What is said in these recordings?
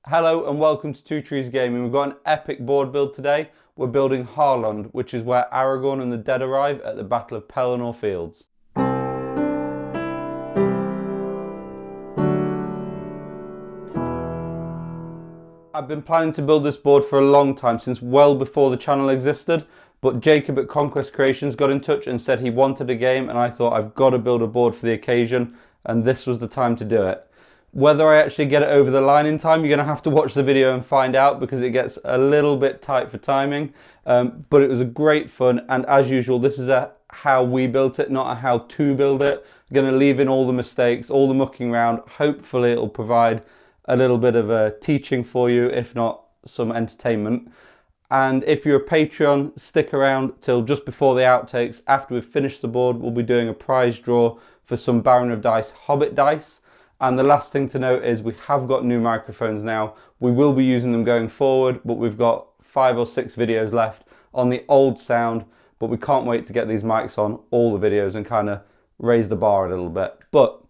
Hello and welcome to Two Trees Gaming. We've got an epic board build today. We're building Harland, which is where Aragorn and the dead arrive at the Battle of Pelennor Fields. I've been planning to build this board for a long time, since well before the channel existed, but Jacob at Conquest Creations got in touch and said he wanted a game, and I thought I've got to build a board for the occasion, and this was the time to do it. Whether I actually get it over the line in time, you're going to have to watch the video and find out, because it gets a little bit tight for timing. But it was a great fun, and as usual, this is a how we built it, not a how to build it. I'm going to leave in all the mistakes, all the mucking around. Hopefully it'll provide a little bit of a teaching for you, if not some entertainment. And if you're a Patreon, stick around till just before the outtakes. After we've finished the board, we'll be doing a prize draw for some Baron of Dice Hobbit dice. And the last thing to note is we have got new microphones now. We will be using them going forward, but we've got 5 or 6 videos left on the old sound, but we can't wait to get these mics on all the videos and kind of raise the bar a little bit. But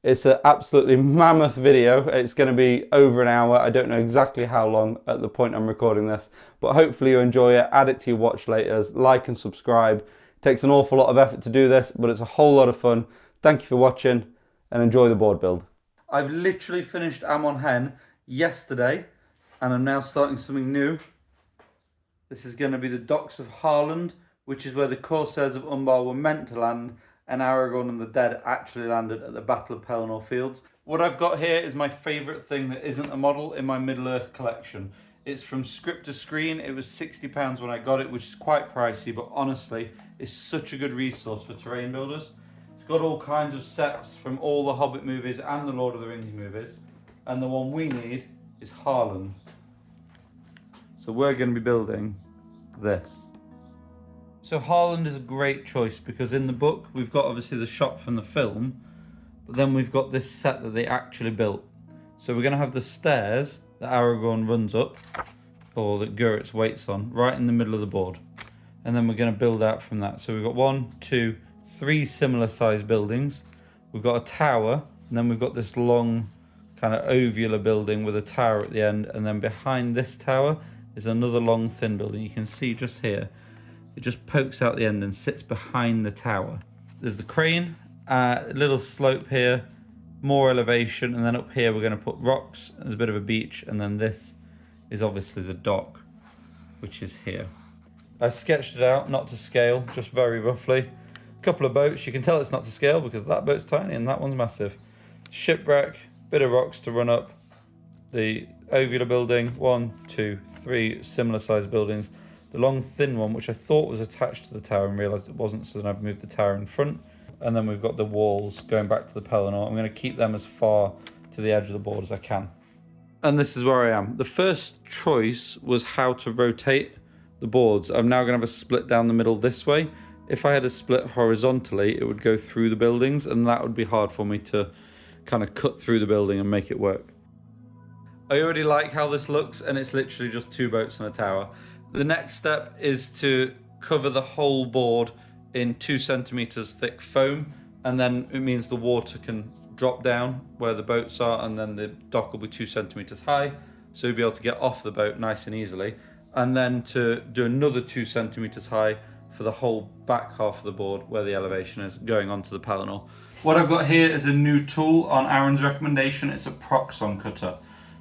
it's an absolutely mammoth video. It's going to be over an hour. I don't know exactly how long at the point I'm recording this, but hopefully you enjoy it. Add it to your watch laters, like and subscribe. It takes an awful lot of effort to do this, but it's a whole lot of fun. Thank you for watching and enjoy the board build. I've literally finished Amon Hen yesterday, and I'm now starting something new. This is going to be the docks of Harland, which is where the Corsairs of Umbar were meant to land, and Aragorn and the dead actually landed at the Battle of Pelennor Fields. What I've got here is my favourite thing that isn't a model in my Middle-earth collection. It's from Script to Screen. It was £60 when I got it, which is quite pricey, but honestly, it's such a good resource for terrain builders. It's got all kinds of sets from all the Hobbit movies and the Lord of the Rings movies, and the one we need is Harland. So we're going to be building this. So Harland is a great choice because in the book we've got obviously the shot from the film, but then we've got this set that they actually built. So we're going to have the stairs that Aragorn runs up, or that Gurritz waits on, right in the middle of the board. And then we're going to build out from that. So we've got 1, 2, 3 similar sized buildings. We've got a tower, and then we've got this long kind of ovular building with a tower at the end, and then behind this tower is another long thin building. You can see just here, it just pokes out the end and sits behind the tower. There's the crane, a little slope here, more elevation, and then up here we're going to put rocks. There's a bit of a beach, and then this is obviously the dock, which is here. I sketched it out, not to scale, just very roughly. A couple of boats. You can tell it's not to scale because that boat's tiny and that one's massive. Shipwreck, bit of rocks to run up. The ovular building, 1, 2, 3 similar sized buildings. The long thin one, which I thought was attached to the tower and realised it wasn't, so then I've moved the tower in front. And then we've got the walls going back to the Pelennor. I'm going to keep them as far to the edge of the board as I can. And this is where I am. The first choice was how to rotate the boards. I'm now going to have a split down the middle this way. If I had a split horizontally, it would go through the buildings, and that would be hard for me to kind of cut through the building and make it work. I already like how this looks, and it's literally just 2 boats and a tower. The next step is to cover the whole board in 2 centimeters thick foam, and then it means the water can drop down where the boats are, and then the dock will be 2 centimeters high, so you'll be able to get off the boat nice and easily. And then to do another 2 centimeters high for the whole back half of the board where the elevation is going onto the Pelennor. What I've got here is a new tool on Aaron's recommendation. It's a Proxon cutter.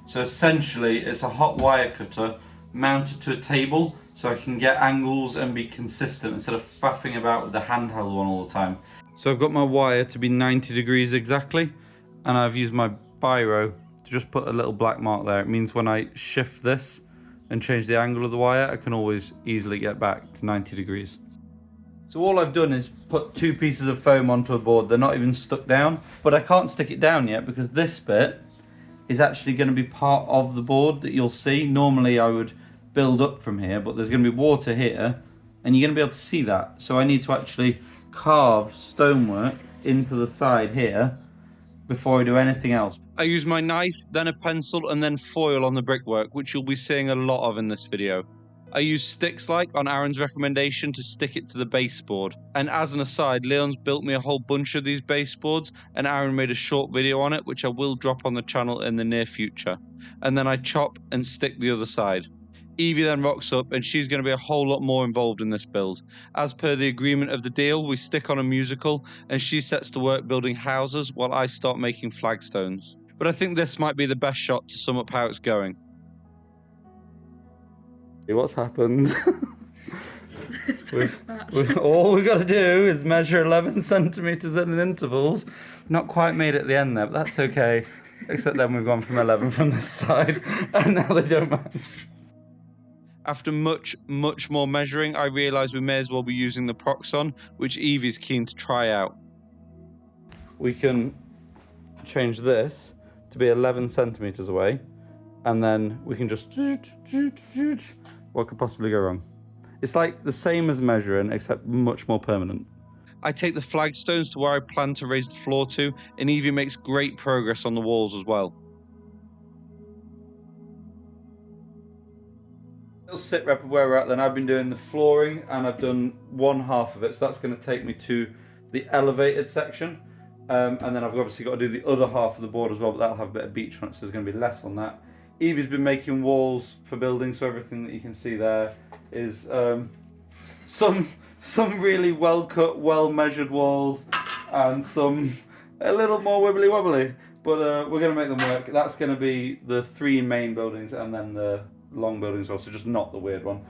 So essentially it's a hot wire cutter mounted to a table, so I can get angles and be consistent instead of faffing about with the handheld one all the time. So I've got my wire to be 90 degrees exactly, and I've used my biro to just put a little black mark there. It means when I shift this and change the angle of the wire, I can always easily get back to 90 degrees. So all I've done is put 2 pieces of foam onto a board. They're not even stuck down, but I can't stick it down yet because this bit is actually going to be part of the board that you'll see. Normally I would build up from here, but there's going to be water here, and you're going to be able to see that. So I need to actually carve stonework into the side here before I do anything else. I use my knife, then a pencil, and then foil on the brickwork, which you'll be seeing a lot of in this video. I used sticks like on Aaron's recommendation to stick it to the baseboard. And as an aside, Leon's built me a whole bunch of these baseboards and Aaron made a short video on it, which I will drop on the channel in the near future. And then I chop and stick the other side. Evie then rocks up and she's going to be a whole lot more involved in this build. As per the agreement of the deal, we stick on a musical and she sets to work building houses while I start making flagstones. But I think this might be the best shot to sum up how it's going. What's happened? All we've got to do is measure 11 centimeters in intervals. Not quite made it at the end there, but that's okay. Except then we've gone from 11 from this side, and now they don't match. After much more measuring, I realised we may as well be using the Proxon, which Evie's keen to try out. We can change this to be 11 centimeters away, and then we can just... What could possibly go wrong? It's like the same as measuring, except much more permanent. I take the flagstones to where I plan to raise the floor to, and Evie makes great progress on the walls as well. Little sit rep of where we're at then. I've been doing the flooring and I've done one half of it, so that's going to take me to the elevated section. And then I've obviously got to do the other half of the board as well, but that'll have a bit of beach on it, so there's going to be less on that. Evie's been making walls for buildings, so everything that you can see there is some really well cut, well measured walls, and some a little more wibbly wobbly. But we're going to make them work. That's going to be the 3 main buildings, and then the long buildings also, just not the weird one.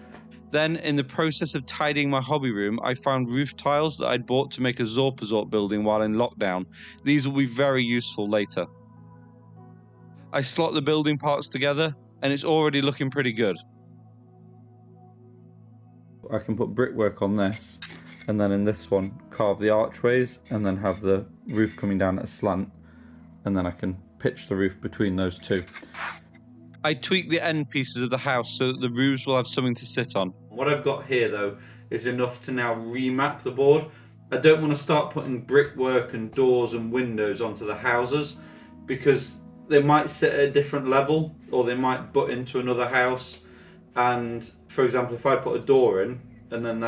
Then, in the process of tidying my hobby room, I found roof tiles that I'd bought to make a Zorpazort building while in lockdown. These will be very useful later. I slot the building parts together, and it's already looking pretty good. I can put brickwork on this, and then in this one, carve the archways, and then have the roof coming down at a slant, and then I can pitch the roof between those two. I tweak the end pieces of the house so that the roofs will have something to sit on. What I've got here, though, is enough to now remap the board. I don't want to start putting brickwork and doors and windows onto the houses, because they might sit at a different level, or they might butt into another house. And for example, if I put a door in and then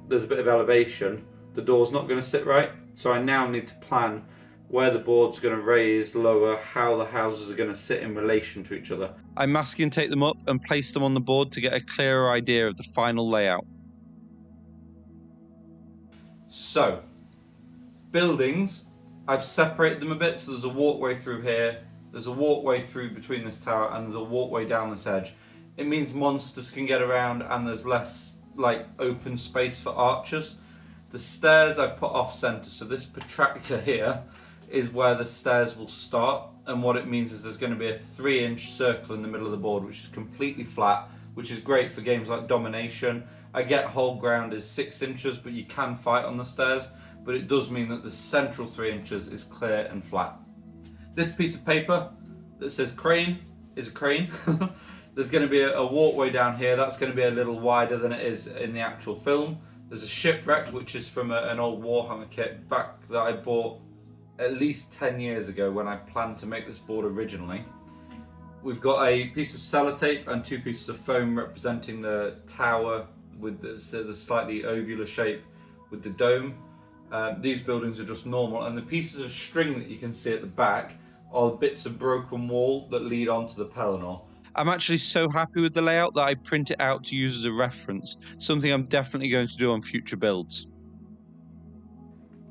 there's a bit of elevation, the door's not going to sit right. So I now need to plan where the board's going to raise, lower, how the houses are going to sit in relation to each other. I masking tape them up and place them on the board to get a clearer idea of the final layout. So, buildings, I've separated them a bit, so there's a walkway through here, there's a walkway through between this tower, and there's a walkway down this edge. It means monsters can get around and there's less open space for archers. The stairs I've put off center, so this protractor here is where the stairs will start, and what it means is there's going to be a 3-inch circle in the middle of the board which is completely flat, which is great for games like Domination. I get whole ground is 6 inches, but you can fight on the stairs, but it does mean that the central 3 inches is clear and flat. This piece of paper that says crane is a crane. There's going to be a walkway down here. That's going to be a little wider than it is in the actual film. There's a shipwreck, which is from an old Warhammer kit back that I bought at least 10 years ago when I planned to make this board originally. We've got a piece of sellotape and 2 pieces of foam representing the tower with the slightly ovular shape with the dome. These buildings are just normal, and the pieces of string that you can see at the back are bits of broken wall that lead onto the Pelennor. I'm actually so happy with the layout that I print it out to use as a reference, something I'm definitely going to do on future builds.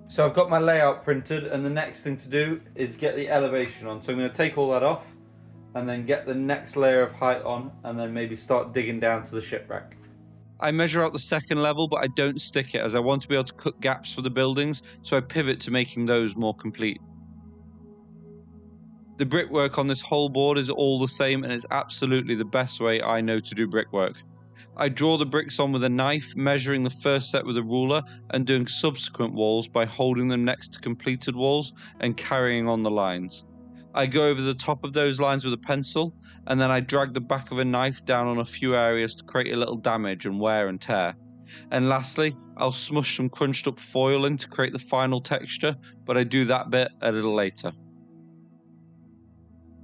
So I've got my layout printed, and the next thing to do is get the elevation on. So I'm going to take all that off and then get the next layer of height on, and then maybe start digging down to the shipwreck. I measure out the second level, but I don't stick it as I want to be able to cut gaps for the buildings, so I pivot to making those more complete. The brickwork on this whole board is all the same, and it's absolutely the best way I know to do brickwork. I draw the bricks on with a knife, measuring the first set with a ruler and doing subsequent walls by holding them next to completed walls and carrying on the lines. I go over the top of those lines with a pencil, and then I drag the back of a knife down on a few areas to create a little damage and wear and tear. And lastly, I'll smush some crunched up foil in to create the final texture, but I do that bit a little later.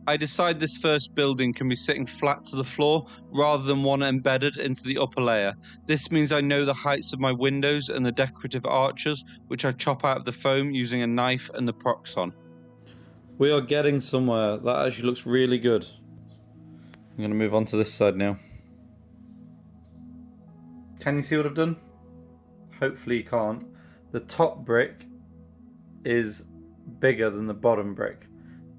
I decide this first building can be sitting flat to the floor rather than one embedded into the upper layer. This means I know the heights of my windows and the decorative arches, which I chop out of the foam using a knife and the proxon. We are getting somewhere. That actually looks really good. I'm going to move on to this side now. Can you see what I've done? Hopefully you can't. The top brick is bigger than the bottom brick.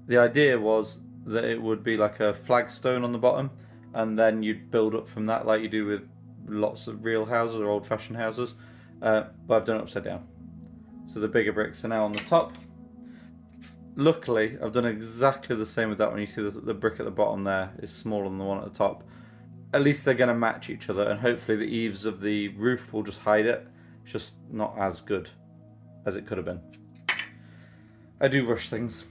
The idea was that it would be like a flagstone on the bottom, and then you'd build up from that like you do with lots of real houses or old-fashioned houses, but I've done it upside down. So the bigger bricks are now on the top. Luckily, I've done exactly the same with that one. You see the brick at the bottom there is smaller than the one at the top. At least they're going to match each other, and hopefully the eaves of the roof will just hide it. It's just not as good as it could have been. I do rush things.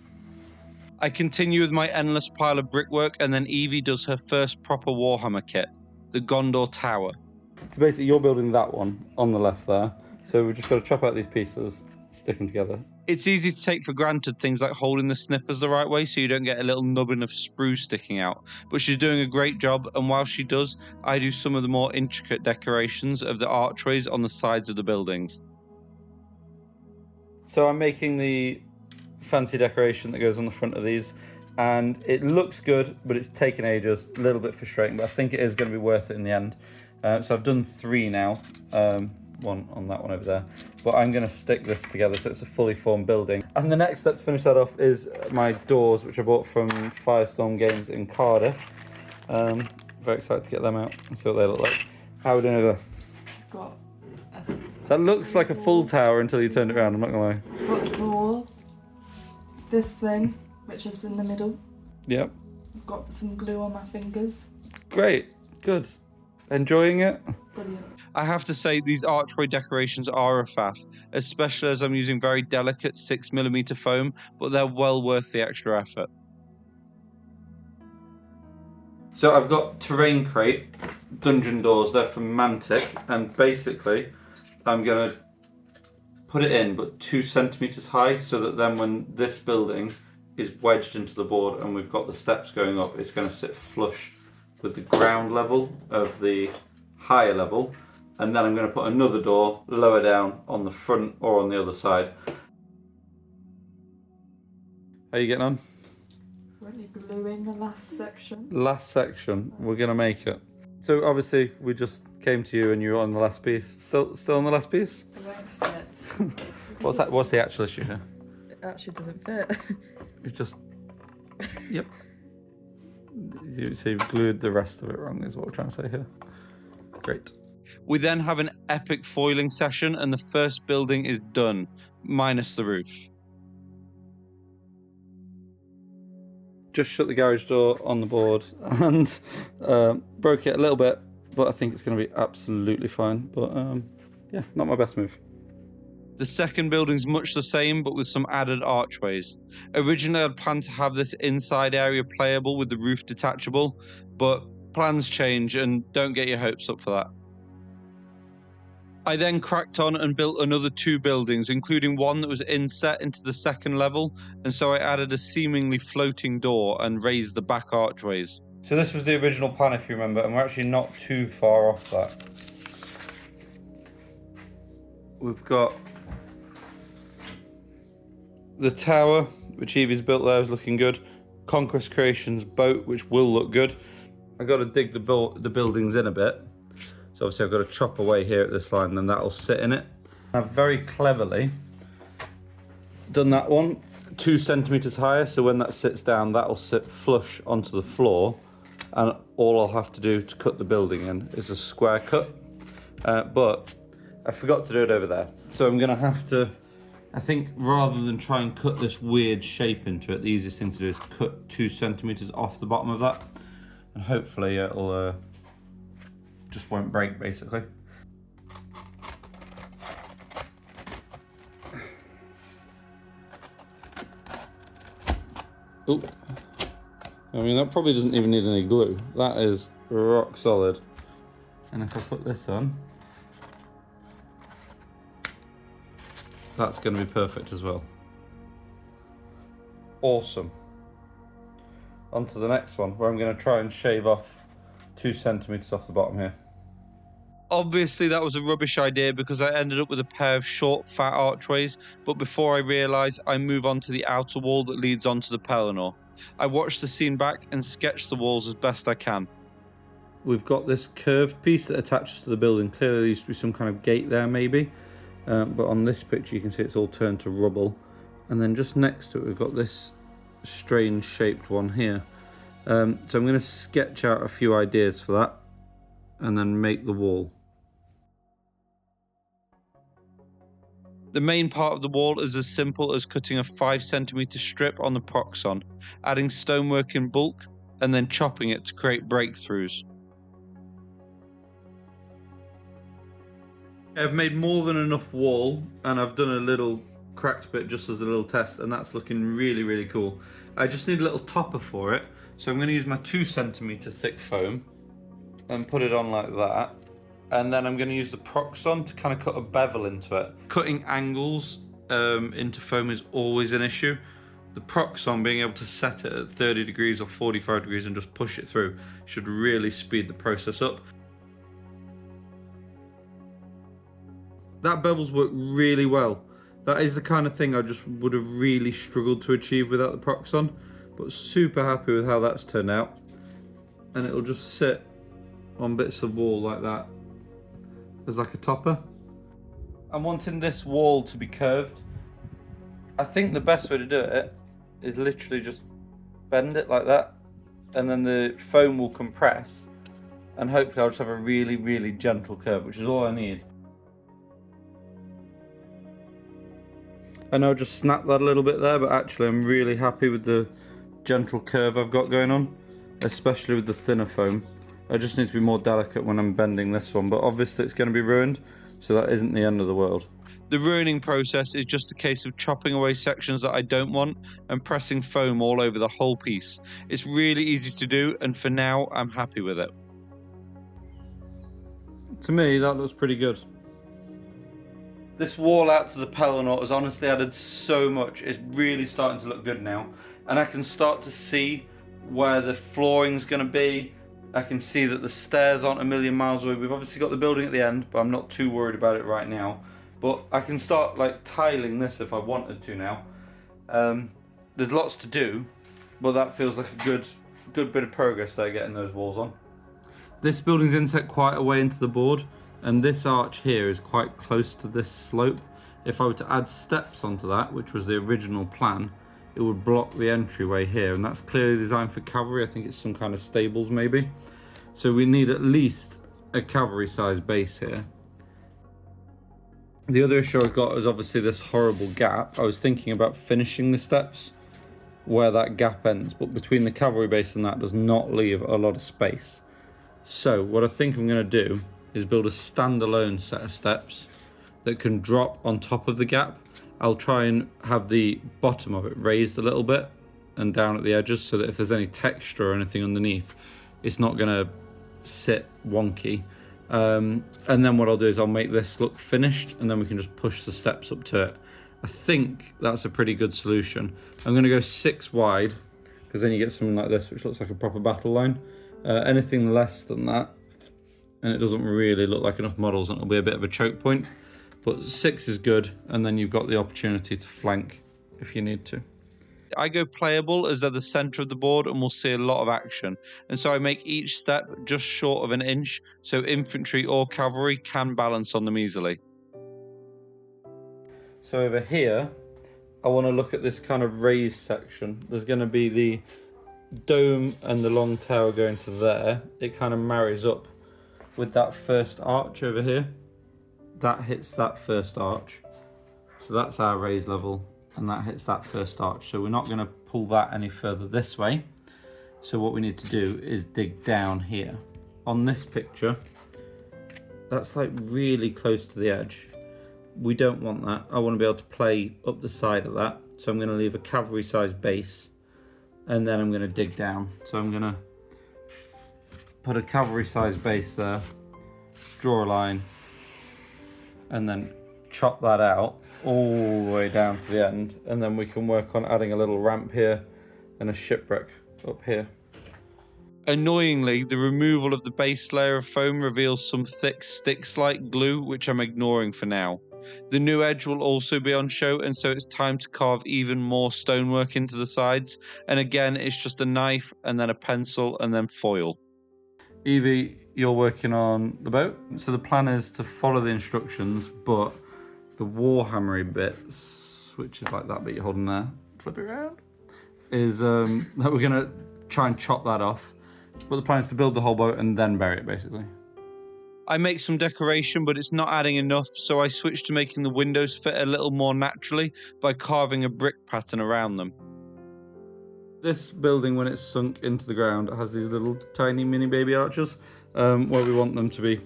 I continue with my endless pile of brickwork, and then Evie does her first proper Warhammer kit, the Gondor Tower. So basically you're building that one on the left there. So we've just got to chop out these pieces, stick them together. It's easy to take for granted things like holding the snippers the right way so you don't get a little nubbin of sprue sticking out. But she's doing a great job, and while she does, I do some of the more intricate decorations of the archways on the sides of the buildings. So I'm making the fancy decoration that goes on the front of these, and it looks good, but it's taken ages, a little bit frustrating, but I think it is going to be worth it in the end. So I've done 3 now, one on that one over there, but I'm going to stick this together so it's a fully formed building. And the next step to finish that off is my doors, which I bought from Firestorm Games in Cardiff. Very excited to get them out and see what they look like. How are we doing over there? That looks like a full tower until you turn it around, I'm not going to lie. Got a door, this thing, which is in the middle. Yep. I've got some glue on my fingers. Great, good. Enjoying it? Brilliant. I have to say these archway decorations are a faff, especially as I'm using very delicate 6mm foam, but they're well worth the extra effort. So I've got Terrain Crate dungeon doors, they're from Mantic, and basically I'm going to put it in but 2 centimeters high, so that then when this building is wedged into the board and we've got the steps going up, it's going to sit flush with the ground level of the higher level, and then I'm going to put another door lower down on the front or on the other side. How are you getting on? Really gluing the last section. Last section, we're going to make it. So obviously we just came to you and you were on the last piece. Still on the last piece? It won't fit. What's the actual issue here? It actually doesn't fit. You've just, yep. So you've glued the rest of it wrong is what we're trying to say here. Great. We then have an epic foiling session and the first building is done, minus the roof. Just shut the garage door on the board and broke it a little bit, but I think it's going to be absolutely fine. But yeah, not my best move. The second building's much the same, but with some added archways. Originally, I'd planned to have this inside area playable with the roof detachable, but plans change and don't get your hopes up for that. I then cracked on and built another 2 buildings, including one that was inset into the second level, and so I added a seemingly floating door and raised the back archways. So this was the original plan, if you remember, and we're actually not too far off that. We've got the tower, which Evie's built there, is looking good. Conquest Creations boat, which will look good. I've got to dig the buildings in a bit. So obviously I've got to chop away here at this line, and then that'll sit in it. I've very cleverly done that one 2 centimeters higher, so when that sits down, that'll sit flush onto the floor, and all I'll have to do to cut the building in is a square cut. But I forgot to do it over there. So I'm gonna have to, I think rather than try and cut this weird shape into it, the easiest thing to do is cut 2 centimeters off the bottom of that, and hopefully it'll just won't break, basically. Oh, I mean that probably doesn't even need any glue. That is rock solid. And if I put this on, that's going to be perfect as well. Awesome. on to the next one, where I'm going to try and shave off 2 centimeters off the bottom here. Obviously that was a rubbish idea because I ended up with a pair of short, fat archways, but before I realised, I move on to the outer wall that leads onto the Pelennor. I watched the scene back and sketched the walls as best I can. We've got this curved piece that attaches to the building. Clearly there used to be some kind of gate there maybe, but on this picture you can see it's all turned to rubble. And then just next to it we've got this strange shaped one here. So I'm going to sketch out a few ideas for that and then make the wall. The main part of the wall is as simple as cutting a 5 centimeter strip on the proxon, adding stonework in bulk, and then chopping it to create breakthroughs. I've made more than enough wall, and I've done a little cracked bit just as a little test, and that's looking really cool. I just need a little topper for it, so I'm going to use my 2 centimeter thick foam and put it on like that. And then I'm going to use the proxon to kind of cut a bevel into it. Cutting angles into foam is always an issue. The proxon, being able to set it at 30 degrees or 45 degrees and just push it through, should really speed the process up. That bevel's worked really well. That is the kind of thing I just would have really struggled to achieve without the proxon, but super happy with how that's turned out. And it'll just sit on bits of wall like that. There's like a topper. I'm wanting this wall to be curved. I think the best way to do it is literally just bend it like that, and then the foam will compress, and hopefully I'll just have a really gentle curve, which is all I need. I know I just snapped that a little bit there, but actually I'm really happy with the gentle curve I've got going on, especially with the thinner foam. I just need to be more delicate when I'm bending this one, but obviously it's going to be ruined, so that isn't the end of the world. The ruining process is just a case of chopping away sections that I don't want and pressing foam all over the whole piece. It's really easy to do, and for now I'm happy with it. To me that looks pretty good. This wall out to the Pelennor has honestly added so much. It's really starting to look good now, and I can start to see where the flooring's going to be. I can see that the stairs aren't a million miles away. We've obviously got the building at the end, but I'm not too worried about it right now. But I can start like tiling this if I wanted to now. There's lots to do, but that feels like a good bit of progress there, getting those walls on. This building's inset quite a way into the board, and this arch here is quite close to this slope. If I were to add steps onto that, which was the original plan, it would block the entryway here, and that's clearly designed for cavalry. I think it's some kind of stables maybe. So we need at least a cavalry size base here. The other issue I've got is obviously this horrible gap. I was thinking about finishing the steps where that gap ends, but between the cavalry base and that does not leave a lot of space. So what I think I'm going to do is build a standalone set of steps that can drop on top of the gap. I'll try and have the bottom of it raised a little bit and down at the edges, so that if there's any texture or anything underneath, it's not going to sit wonky. And then what I'll do is I'll make this look finished, and then we can just push the steps up to it. I think that's a pretty good solution. I'm going to go 6 wide, because then you get something like this, which looks like a proper battle line. Anything less than that, and it doesn't really look like enough models, and it'll be a bit of a choke point. But 6 is good, and then you've got the opportunity to flank if you need to. I go playable as they're the center of the board and we'll see a lot of action. And so I make each step just short of an inch, so infantry or cavalry can balance on them easily. So over here, I want to look at this kind of raised section. There's going to be the dome and the long tower going to there. It kind of marries up with that first arch over here. That hits that first arch, so that's our raised level, and that hits that first arch. So we're not going to pull that any further this way. So what we need to do is dig down here. On this picture, that's like really close to the edge. We don't want that. I want to be able to play up the side of that. So I'm going to leave a cavalry sized base, and then I'm going to dig down. So I'm going to put a cavalry sized base there, draw a line, and then chop that out all the way down to the end, and then we can work on adding a little ramp here and a shipwreck up here. Annoyingly, the removal of the base layer of foam reveals some thick sticks-like glue, which I'm ignoring for now. The new edge will also be on show, and so it's time to carve even more stonework into the sides. And again, it's just a knife, and then a pencil, and then foil. Evie, you're working on the boat. So the plan is to follow the instructions, but the Warhammery bits, which is like that bit you're holding there, flip it around, is that we're gonna try and chop that off. But the plan is to build the whole boat and then bury it, basically. I make some decoration, but it's not adding enough, so I switched to making the windows fit a little more naturally by carving a brick pattern around them. This building, when it's sunk into the ground, has these little tiny mini baby arches, where we want them to be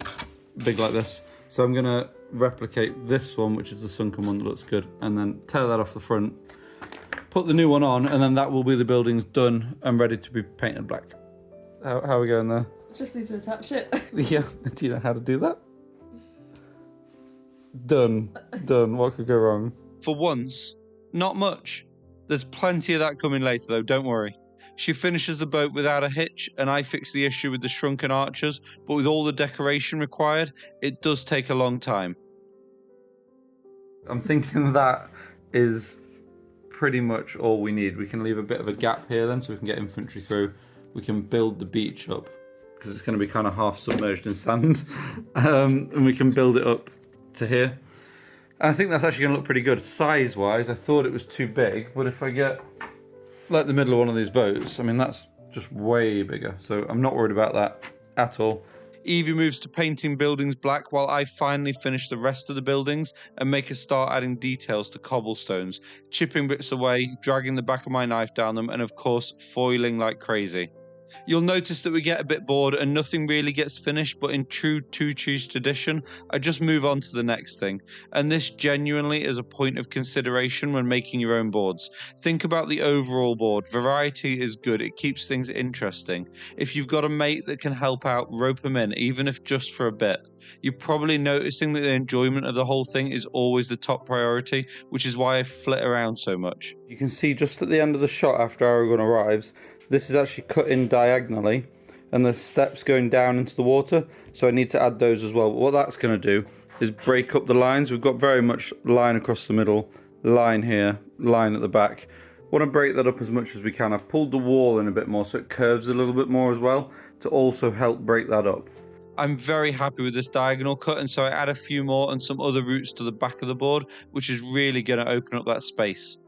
big like this. So I'm gonna replicate this one, which is the sunken one that looks good, and then tear that off the front, put the new one on, and then that will be the buildings done and ready to be painted black. How are we going there? Just need to attach it. Yeah, do you know how to do that? Done. What could go wrong? For once, not much. There's plenty of that coming later though, don't worry. She finishes the boat without a hitch, and I fix the issue with the shrunken arches, but with all the decoration required, it does take a long time. I'm thinking that is pretty much all we need. We can leave a bit of a gap here then, so we can get infantry through. We can build the beach up, because it's going to be kind of half submerged in sand. And we can build it up to here. And I think that's actually going to look pretty good. Size-wise, I thought it was too big, but if I get like the middle of one of these boats, I mean, that's just way bigger. So I'm not worried about that at all. Evie moves to painting buildings black while I finally finish the rest of the buildings and make a start adding details to cobblestones, chipping bits away, dragging the back of my knife down them, and of course, foiling like crazy. You'll notice that we get a bit bored and nothing really gets finished, but in true Two Trees tradition, I just move on to the next thing. And this genuinely is a point of consideration when making your own boards. Think about the overall board. Variety is good, it keeps things interesting. If you've got a mate that can help out, rope them in, even if just for a bit. You're probably noticing that the enjoyment of the whole thing is always the top priority, which is why I flit around so much. You can see just at the end of the shot after Aragorn arrives, this is actually cut in diagonally and there's steps going down into the water, so I need to add those as well. But what that's going to do is break up the lines. We've got very much line across the middle, line here, line at the back. Want to break that up as much as we can. I've pulled the wall in a bit more so it curves a little bit more as well to also help break that up. I'm very happy with this diagonal cut, and so I add a few more and some other routes to the back of the board, which is really going to open up that space.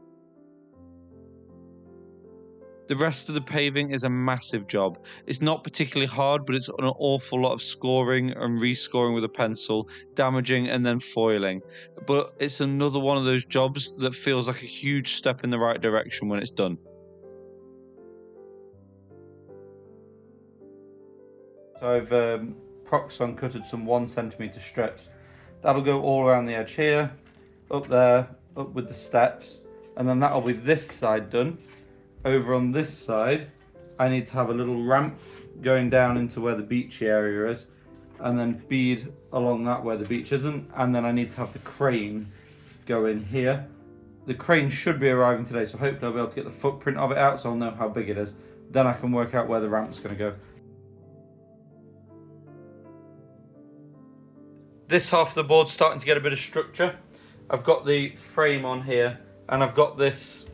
The rest of the paving is a massive job. It's not particularly hard, but it's an awful lot of scoring and rescoring with a pencil, damaging and then foiling. But it's another one of those jobs that feels like a huge step in the right direction when it's done. So I've proxon cutted some 1 centimetre strips. That'll go all around the edge here, up there, up with the steps, and then that'll be this side done. Over on this side, I need to have a little ramp going down into where the beachy area is, and then feed along that where the beach isn't, and then I need to have the crane go in here. The crane should be arriving today, so hopefully I'll be able to get the footprint of it out so I'll know how big it is. Then I can work out where the ramp's going to go. This half of the board's starting to get a bit of structure. I've got the frame on here, and I've got this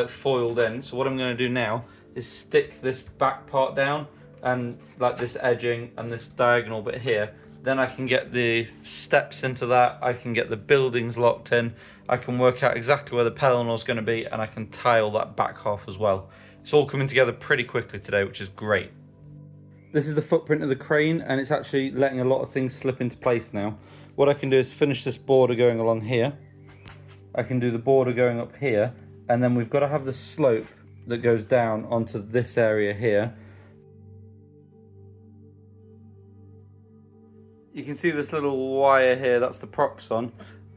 foiled in. So what I'm going to do now is stick this back part down and like this edging and this diagonal bit here. Then I can get the steps into that, I can get the buildings locked in, I can work out exactly where the pellinor is going to be, and I can tile that back half as well. It's all coming together pretty quickly today, which is great. This is the footprint of the crane, and it's actually letting a lot of things slip into place now. What I can do is finish this border going along here. I can do the border going up here, and then we've got to have the slope that goes down onto this area here. You can see this little wire here, that's the proxon.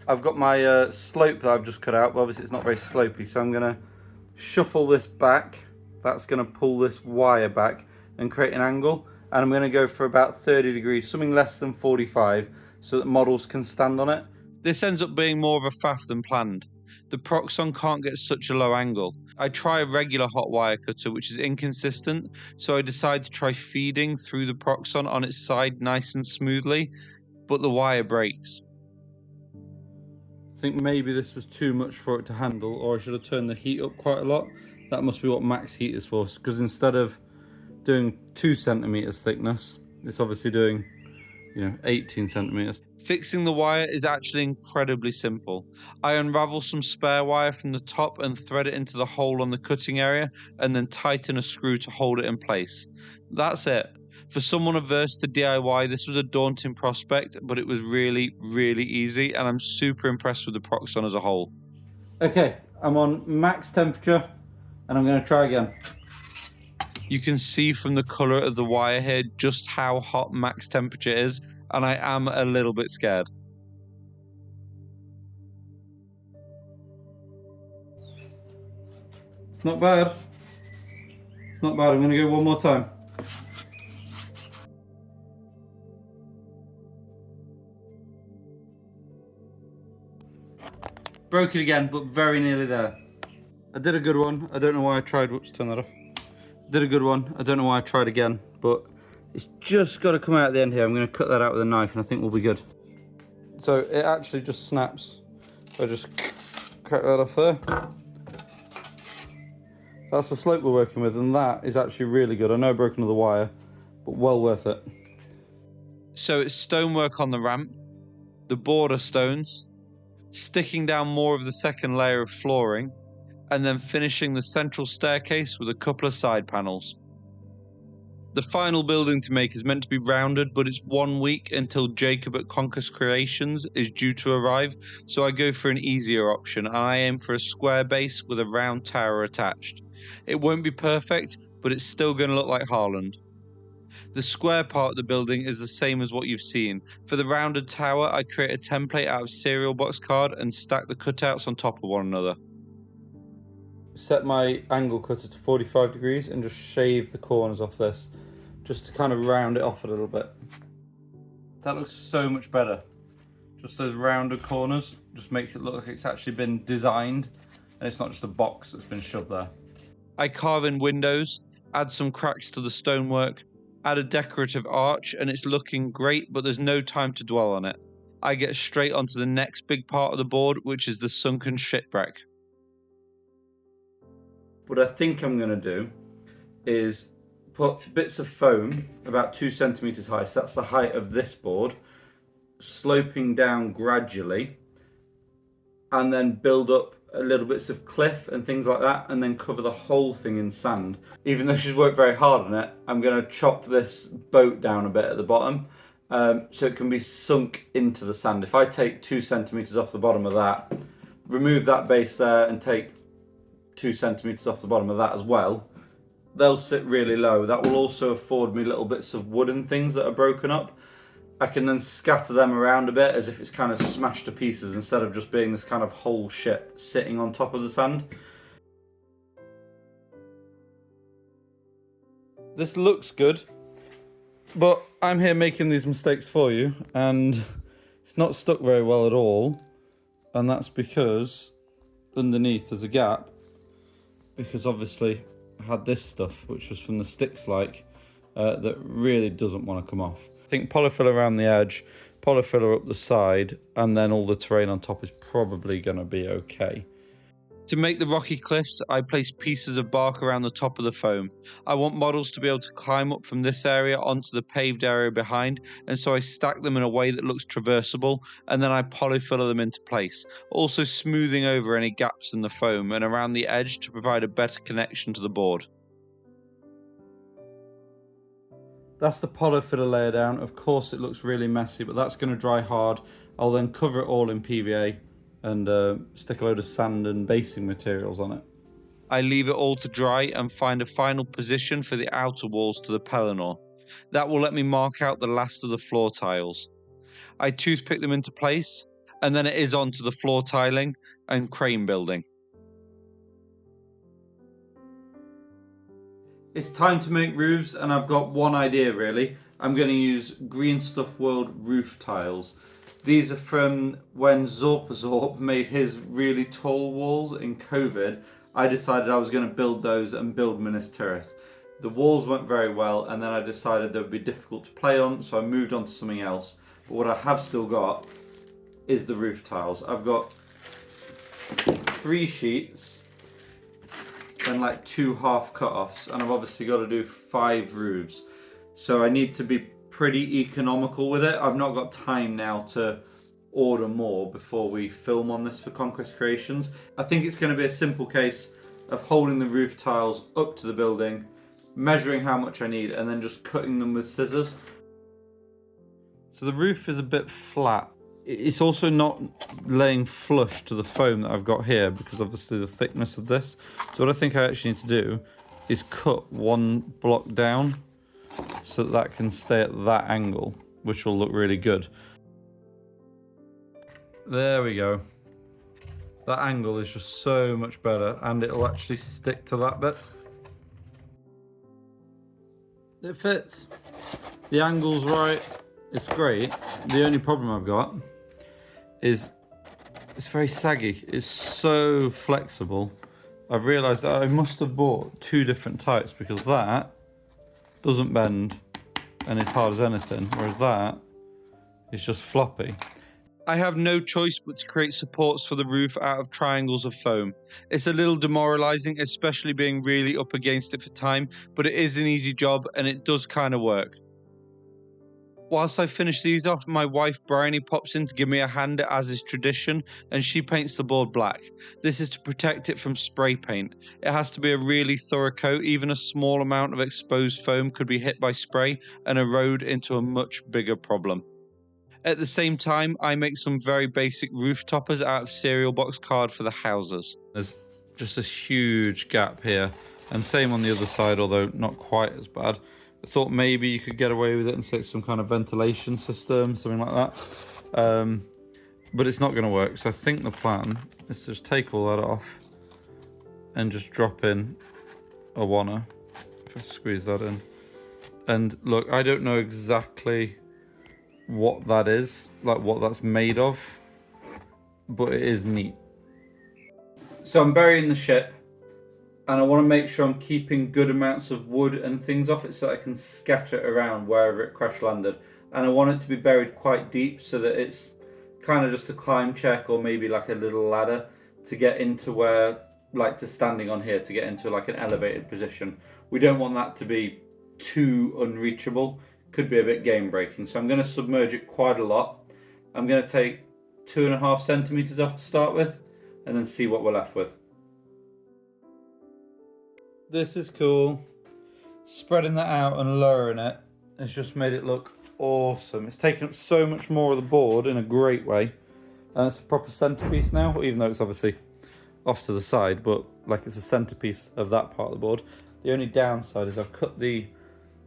I've got my slope that I've just cut out, but obviously it's not very slopey, so I'm going to shuffle this back. That's going to pull this wire back and create an angle, and I'm going to go for about 30 degrees, something less than 45, so that models can stand on it. This ends up being more of a faff than planned. The Proxon can't get such a low angle. I try a regular hot wire cutter, which is inconsistent, so I decide to try feeding through the Proxon on its side nice and smoothly, but the wire breaks. I think maybe this was too much for it to handle, or I should have turned the heat up quite a lot. That must be what max heat is for, because instead of doing 2 centimeters thickness, it's obviously doing, 18 centimeters. Fixing the wire is actually incredibly simple. I unravel some spare wire from the top and thread it into the hole on the cutting area, and then tighten a screw to hold it in place. That's it. For someone averse to DIY, this was a daunting prospect, but it was really, really easy, and I'm super impressed with the Proxon as a whole. Okay, I'm on max temperature, and I'm going to try again. You can see from the colour of the wire here just how hot max temperature is, and I am a little bit scared. It's not bad. It's not bad. I'm going to go one more time. Broke it again, but very nearly there. I did a good one. I don't know why I tried. Whoops, turn that off. Did a good one. I don't know why I tried again, but it's just got to come out at the end here. I'm going to cut that out with a knife, and I think we'll be good. So it actually just snaps. So I just crack that off there. That's the slope we're working with, and that is actually really good. I know I broke another wire, but well worth it. So it's stonework on the ramp, the border stones, sticking down more of the second layer of flooring, and then finishing the central staircase with a couple of side panels. The final building to make is meant to be rounded, but it's 1 week until Jacob at Conquest Creations is due to arrive, so I go for an easier option, and I aim for a square base with a round tower attached. It won't be perfect, but it's still going to look like Haaland. The square part of the building is the same as what you've seen. For the rounded tower, I create a template out of cereal box card and stack the cutouts on top of one another. Set my angle cutter to 45 degrees and just shave the corners off this, just to kind of round it off a little bit. That looks so much better. Just those rounded corners just makes it look like it's actually been designed and it's not just a box that's been shoved there. I carve in windows, add some cracks to the stonework, add a decorative arch, and it's looking great, but there's no time to dwell on it. I get straight onto the next big part of the board, which is the sunken shipwreck. What I think I'm going to do is put bits of foam about 2 centimeters high, so that's the height of this board, sloping down gradually, and then build up little bits of cliff and things like that, and then cover the whole thing in sand. Even though she's worked very hard on it, I'm going to chop this boat down a bit at the bottom, so it can be sunk into the sand. If I take 2 centimeters off the bottom of that, remove that base there and take 2 centimeters off the bottom of that as well, they'll sit really low. That will also afford me little bits of wooden things that are broken up. I can then scatter them around a bit as if it's kind of smashed to pieces instead of just being this kind of whole ship sitting on top of the sand. This looks good, but I'm here making these mistakes for you, and it's not stuck very well at all, and that's because underneath there's a gap, because obviously I had this stuff which was from the sticks that really doesn't want to come off. I think polyfiller around the edge, polyfiller up the side, and then all the terrain on top is probably going to be okay. To make the rocky cliffs, I place pieces of bark around the top of the foam. I want models to be able to climb up from this area onto the paved area behind, and so I stack them in a way that looks traversable, and then I polyfiller them into place, also smoothing over any gaps in the foam and around the edge to provide a better connection to the board. That's the polyfiller layer down. Of course it looks really messy, but that's going to dry hard. I'll then cover it all in PVA and stick a load of sand and basing materials on it. I leave it all to dry and find a final position for the outer walls to the Pelennor. That will let me mark out the last of the floor tiles. I toothpick them into place, and then it is on to the floor tiling and crane building. It's time to make roofs, and I've got one idea really. I'm going to use Green Stuff World roof tiles. These are from when Zorp made his really tall walls in COVID. I decided I was going to build those and build Minas Tirith. The walls went very well, and then I decided they would be difficult to play on, so I moved on to something else. But what I have still got is the roof tiles. I've got 3 sheets and like 2 half cut-offs, and I've obviously got to do 5 roofs. So I need to be pretty economical with it. I've not got time now to order more before we film on this for Conquest Creations. I think it's going to be a simple case of holding the roof tiles up to the building, measuring how much I need, and then just cutting them with scissors. So the roof is a bit flat. It's also not laying flush to the foam that I've got here because obviously the thickness of this. So what I think I actually need to do is cut 1 block down so that can stay at that angle, which will look really good. There we go. That angle is just so much better, and it'll actually stick to that bit. It fits. The angle's right. It's great. The only problem I've got is it's very saggy. It's so flexible. I've realised that I must have bought 2 different types because that doesn't bend and is hard as anything, whereas that is just floppy. I have no choice but to create supports for the roof out of triangles of foam. It's a little demoralising, especially being really up against it for time, but it is an easy job and it does kind of work. Whilst I finish these off, my wife Bryony pops in to give me a hand as is tradition, and she paints the board black. This is to protect it from spray paint. It has to be a really thorough coat. Even a small amount of exposed foam could be hit by spray and erode into a much bigger problem. At the same time, I make some very basic roof toppers out of cereal box card for the houses. There's just this huge gap here, and same on the other side, although not quite as bad. I thought maybe you could get away with it and say some kind of ventilation system, something like that. But it's not going to work. So I think the plan is to just take all that off and just drop in a wanna. If I squeeze that in. And look, I don't know exactly what that is, like what that's made of, but it is neat. So I'm burying the ship, and I want to make sure I'm keeping good amounts of wood and things off it so I can scatter it around wherever it crash landed. And I want it to be buried quite deep so that it's kind of just a climb check or maybe like a little ladder to get into where, like to standing on here to get into like an elevated position. We don't want that to be too unreachable. Could be a bit game breaking. So I'm going to submerge it quite a lot. I'm going to take 2.5 centimeters off to start with and then see what we're left with. This is cool. Spreading that out and lowering it has just made it look awesome. It's taken up so much more of the board in a great way. And it's a proper centerpiece now, even though it's obviously off to the side, but like it's a centerpiece of that part of the board. The only downside is I've cut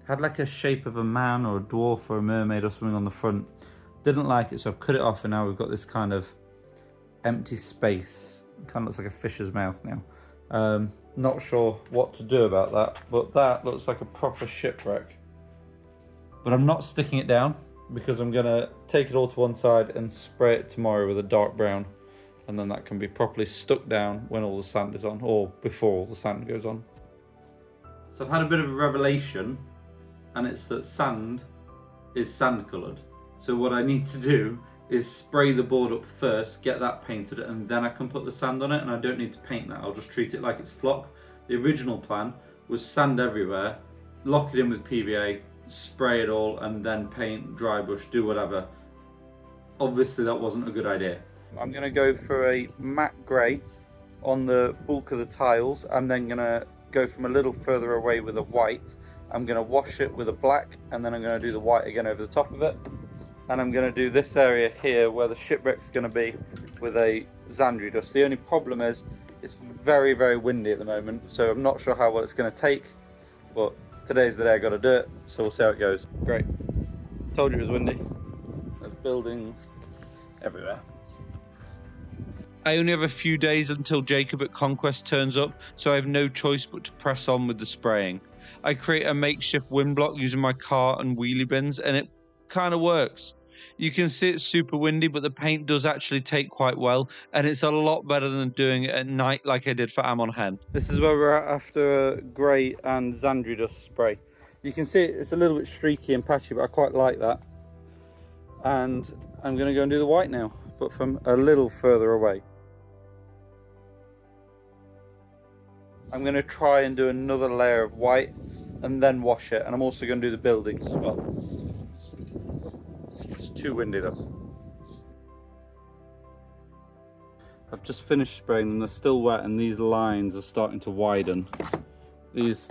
had like a shape of a man or a dwarf or a mermaid or something on the front. Didn't like it, so I've cut it off, and now we've got this kind of empty space. It kind of looks like a fish's mouth now. Not sure what to do about that, but that looks like a proper shipwreck. But I'm not sticking it down because I'm gonna take it all to one side and spray it tomorrow with a dark brown, and then that can be properly stuck down when all the sand is on, or before all the sand goes on. So I've had a bit of a revelation, and it's that sand is sand coloured. So what I need to do is spray the board up first, get that painted, and then I can put the sand on it, and I don't need to paint that. I'll just treat it like it's flock. The original plan was sand everywhere, lock it in with PVA, spray it all, and then paint, dry brush, do whatever. Obviously that wasn't a good idea. I'm gonna go for a matte grey on the bulk of the tiles. I'm then gonna go from a little further away with a white. I'm gonna wash it with a black, and then I'm gonna do the white again over the top of it. And I'm going to do this area here where the shipwreck's going to be with a Xandri dust. The only problem is it's very, very windy at the moment, so I'm not sure how well it's going to take, but today's the day I got to do it, so we'll see how it goes. Great. Told you it was windy. There's buildings everywhere. I only have a few days until Jacob at Conquest turns up, so I have no choice but to press on with the spraying. I create a makeshift wind block using my car and wheelie bins, and it kind of works. You can see it's super windy, but the paint does actually take quite well, and it's a lot better than doing it at night like I did for Amon Hen. This is where we're at after a grey and Xandri dust spray. You can see it's a little bit streaky and patchy, but I quite like that. And I'm going to go and do the white now, but from a little further away. I'm going to try and do another layer of white and then wash it, and I'm also going to do the buildings as well. It's too windy though. I've just finished spraying them, they're still wet and these lines are starting to widen. These,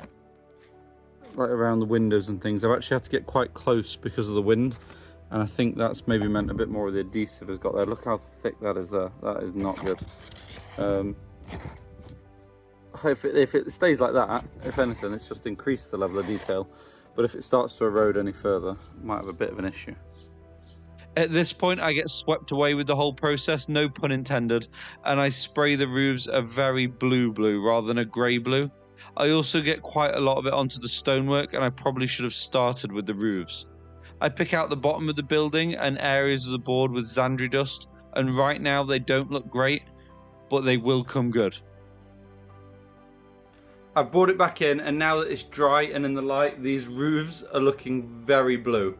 right around the windows and things, I've actually had to get quite close because of the wind, and I think that's maybe meant a bit more of the adhesive has got there. Look how thick that is there, that is not good. If it stays like that, if anything, it's just increased the level of detail, but if it starts to erode any further, it might have a bit of an issue. At this point, I get swept away with the whole process, no pun intended, and I spray the roofs a very blue rather than a grey blue. I also get quite a lot of it onto the stonework, and I probably should have started with the roofs. I pick out the bottom of the building and areas of the board with Xandri dust, and right now they don't look great, but they will come good. I've brought it back in, and now that it's dry and in the light, these roofs are looking very blue.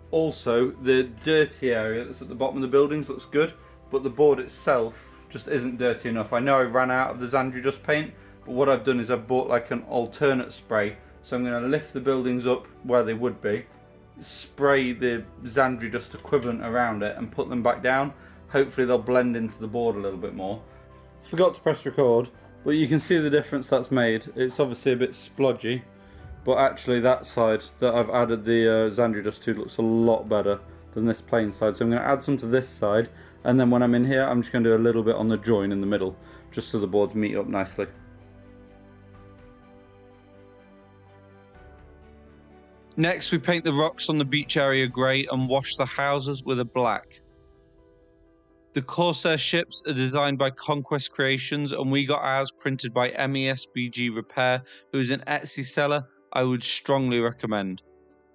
Also, the dirty area that's at the bottom of the buildings looks good, but the board itself just isn't dirty enough. I know I ran out of the Xandri dust paint, but what I've done is I've bought like an alternate spray. So I'm going to lift the buildings up where they would be, spray the Xandri dust equivalent around it and put them back down. Hopefully they'll blend into the board a little bit more. Forgot to press record, but you can see the difference that's made. It's obviously a bit splodgy, but actually that side that I've added the Xandri dust to looks a lot better than this plain side. So I'm going to add some to this side, and then when I'm in here I'm just going to do a little bit on the join in the middle, just so the boards meet up nicely. Next, we paint the rocks on the beach area grey and wash the houses with a black. The Corsair ships are designed by Conquest Creations, and we got ours printed by MESBG Repair, who is an Etsy seller I would strongly recommend.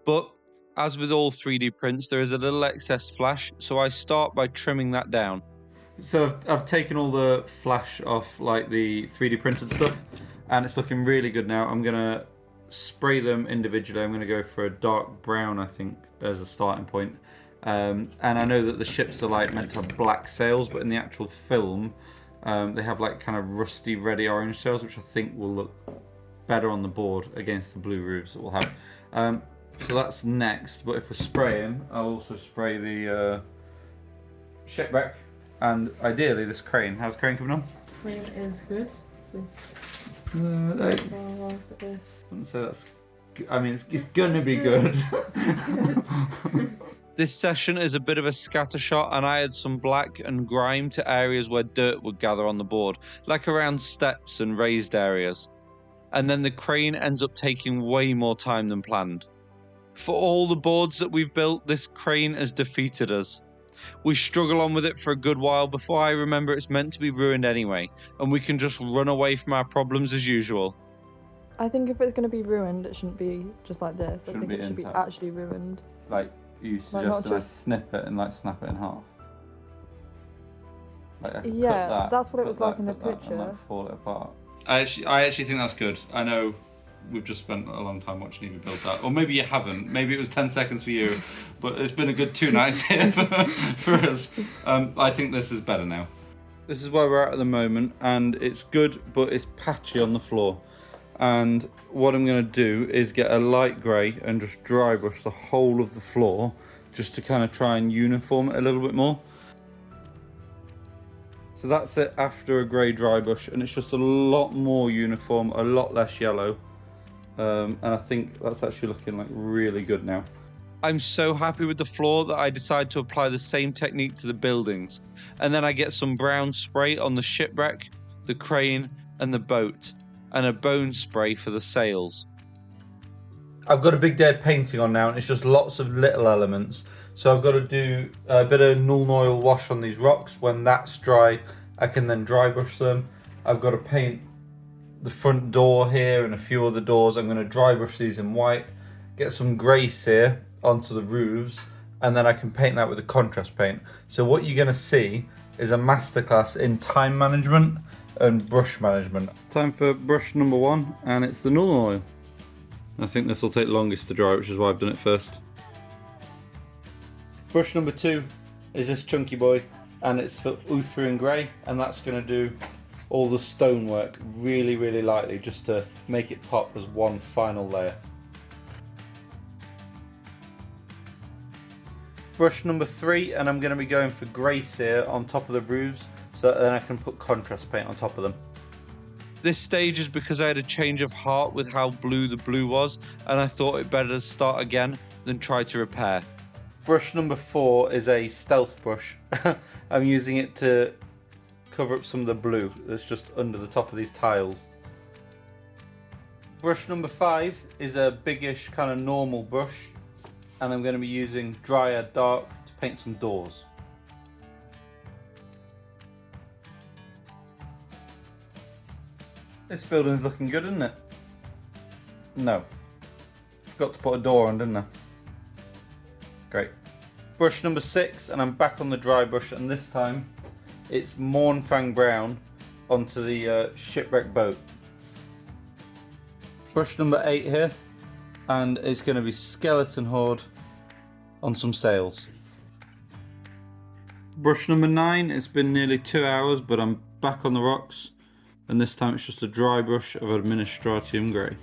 But, as with all 3D prints, there is a little excess flash, so I start by trimming that down. So I've taken all the flash off like the 3D printed stuff, and it's looking really good now. I'm going to spray them individually. I'm going to go for a dark brown, I think, as a starting point. And I know that the ships are like meant to have black sails, but in the actual film they have like kind of rusty reddy orange sails, which I think will look better on the board against the blue roofs that we'll have. So that's next, but if we're spraying, I'll also spray the shipwreck and ideally this crane. How's crane coming on? Crane is good. This is this. So that's, I mean, it's gonna be good. This session is a bit of a scatter shot, and I add some black and grime to areas where dirt would gather on the board, like around steps and raised areas. And then the crane ends up taking way more time than planned. For all the boards that we've built, this crane has defeated us. We struggle on with it for a good while before I remember it's meant to be ruined anyway, and we can just run away from our problems as usual. I think if it's going to be ruined, it shouldn't be just like this. I Shouldn't think be it should be intact. actually ruined. Like you Like, not suggested, I just- snip it and like snap it in half. Like I could Yeah, cut that, that's what it cut was like that, in the cut that, and, picture. like, fall it apart. I actually think that's good. I know we've just spent a long time watching you build that, or maybe you haven't. Maybe it was 10 seconds for you, but it's been a good 2 nights here for us. I think this is better now. This is where we're at the moment, and it's good, but it's patchy on the floor. And what I'm going to do is get a light grey and just dry brush the whole of the floor, just to kind of try and uniform it a little bit more. So that's it after a grey dry brush, and it's just a lot more uniform, a lot less yellow. And I think that's actually looking like really good now. I'm so happy with the floor that I decide to apply the same technique to the buildings. And then I get some brown spray on the shipwreck, the crane, and the boat, and a bone spray for the sails. I've got a big day of painting on now, and it's just lots of little elements. So I've got to do a bit of Nuln Oil wash on these rocks. When that's dry, I can then dry brush them. I've got to paint the front door here and a few other doors. I'm going to dry brush these in white, get some grace here onto the roofs, and then I can paint that with a contrast paint. So what you're going to see is a masterclass in time management and brush management. Time for brush number 1, and it's the null oil. I think this will take longest to dry, which is why I've done it first. Brush number 2 is this chunky boy, and it's for Uthra and Grey, and that's going to do all the stonework really, really lightly, just to make it pop as one final layer. Brush number 3, and I'm going to be going for Grey Sear on top of the roofs, so that then I can put contrast paint on top of them. This stage is because I had a change of heart with how blue the blue was, and I thought it better to start again than try to repair. Brush number 4 is a stealth brush. I'm using it to cover up some of the blue that's just under the top of these tiles. Brush number 5 is a biggish kind of normal brush, and I'm going to be using Dryad Dark to paint some doors. This building's looking good, isn't it? No. Forgot to put a door on, didn't I? Great. Brush number 6, and I'm back on the dry brush, and this time it's Mornfang Brown onto the shipwreck boat. Brush number 8 here, and it's going to be Skeleton Horde on some sails. Brush number 9, it's been nearly 2 hours, but I'm back on the rocks, and this time it's just a dry brush of Administratium Grey.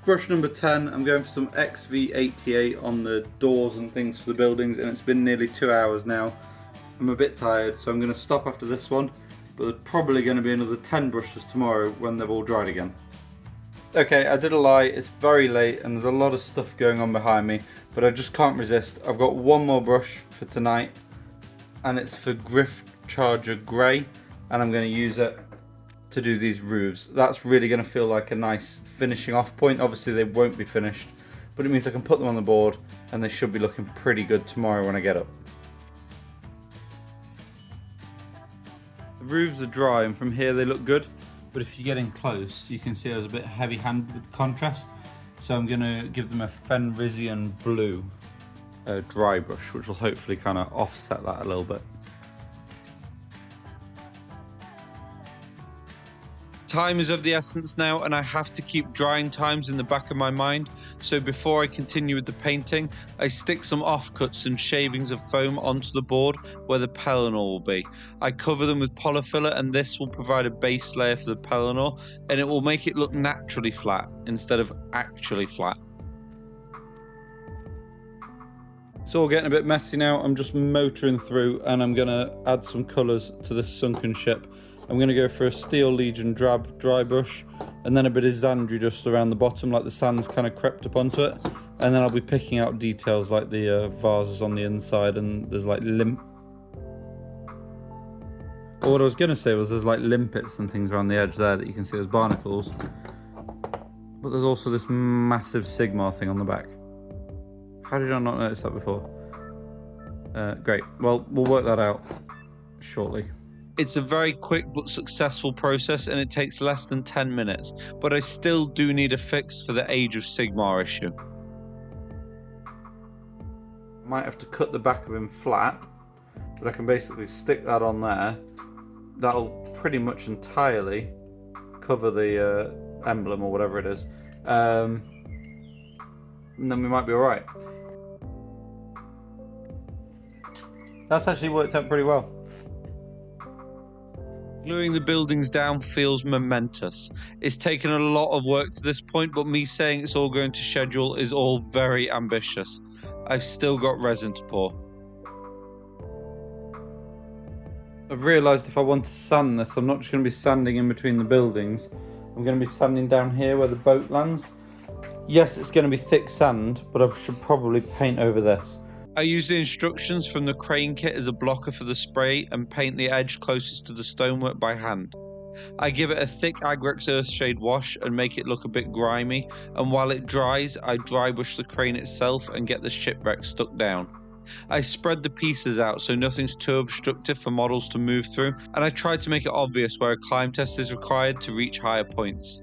Brush number 10, I'm going for some XV88 on the doors and things for the buildings, and it's been nearly 2 hours now. I'm a bit tired, so I'm going to stop after this one, but there's probably going to be another 10 brushes tomorrow when they've all dried again. Okay, I did a lie, it's very late and there's a lot of stuff going on behind me, but I just can't resist. I've got one more brush for tonight, and it's for Griff Charger Grey, and I'm going to use it to do these roofs. That's really going to feel like a nice finishing off point. Obviously they won't be finished, but it means I can put them on the board and they should be looking pretty good tomorrow when I get up. The roofs are dry and from here they look good, but if you get in close you can see I was a bit heavy handed with the contrast, so I'm going to give them a Finalizing blue dry brush, which will hopefully kind of offset that a little bit. Time is of the essence now, and I have to keep drying times in the back of my mind, so before I continue with the painting, I stick some offcuts and shavings of foam onto the board where the Pelennor will be. I cover them with polyfiller, and this will provide a base layer for the Pelennor, and it will make it look naturally flat instead of actually flat. It's all getting a bit messy now. I'm just motoring through, and I'm going to add some colours to this sunken ship. I'm going to go for a Steel Legion drab dry brush, and then a bit of Xandri just around the bottom, like the sand's kind of crept up onto it. And then I'll be picking out details like the vases on the inside, and there's like Or what I was going to say was there's like limpets and things around the edge there that you can see as barnacles. But there's also this massive Sigmar thing on the back. How did I not notice that before? Great, well, we'll work that out shortly. It's a very quick but successful process, and it takes less than 10 minutes, but I still do need a fix for the Age of Sigmar issue. Might have to cut the back of him flat, but I can basically stick that on there. That'll pretty much entirely cover the emblem or whatever it is, and then we might be alright. That's actually worked out pretty well. Gluing the buildings down feels momentous. It's taken a lot of work to this point, but me saying it's all going to schedule is all very ambitious. I've still got resin to pour. I've realised if I want to sand this, I'm not just going to be sanding in between the buildings. I'm going to be sanding down here where the boat lands. Yes, it's going to be thick sand, but I should probably paint over this. I use the instructions from the crane kit as a blocker for the spray and paint the edge closest to the stonework by hand. I give it a thick Agrex Earthshade wash and make it look a bit grimy, and while it dries, I dry brush the crane itself and get the shipwreck stuck down. I spread the pieces out so nothing's too obstructive for models to move through, and I try to make it obvious where a climb test is required to reach higher points.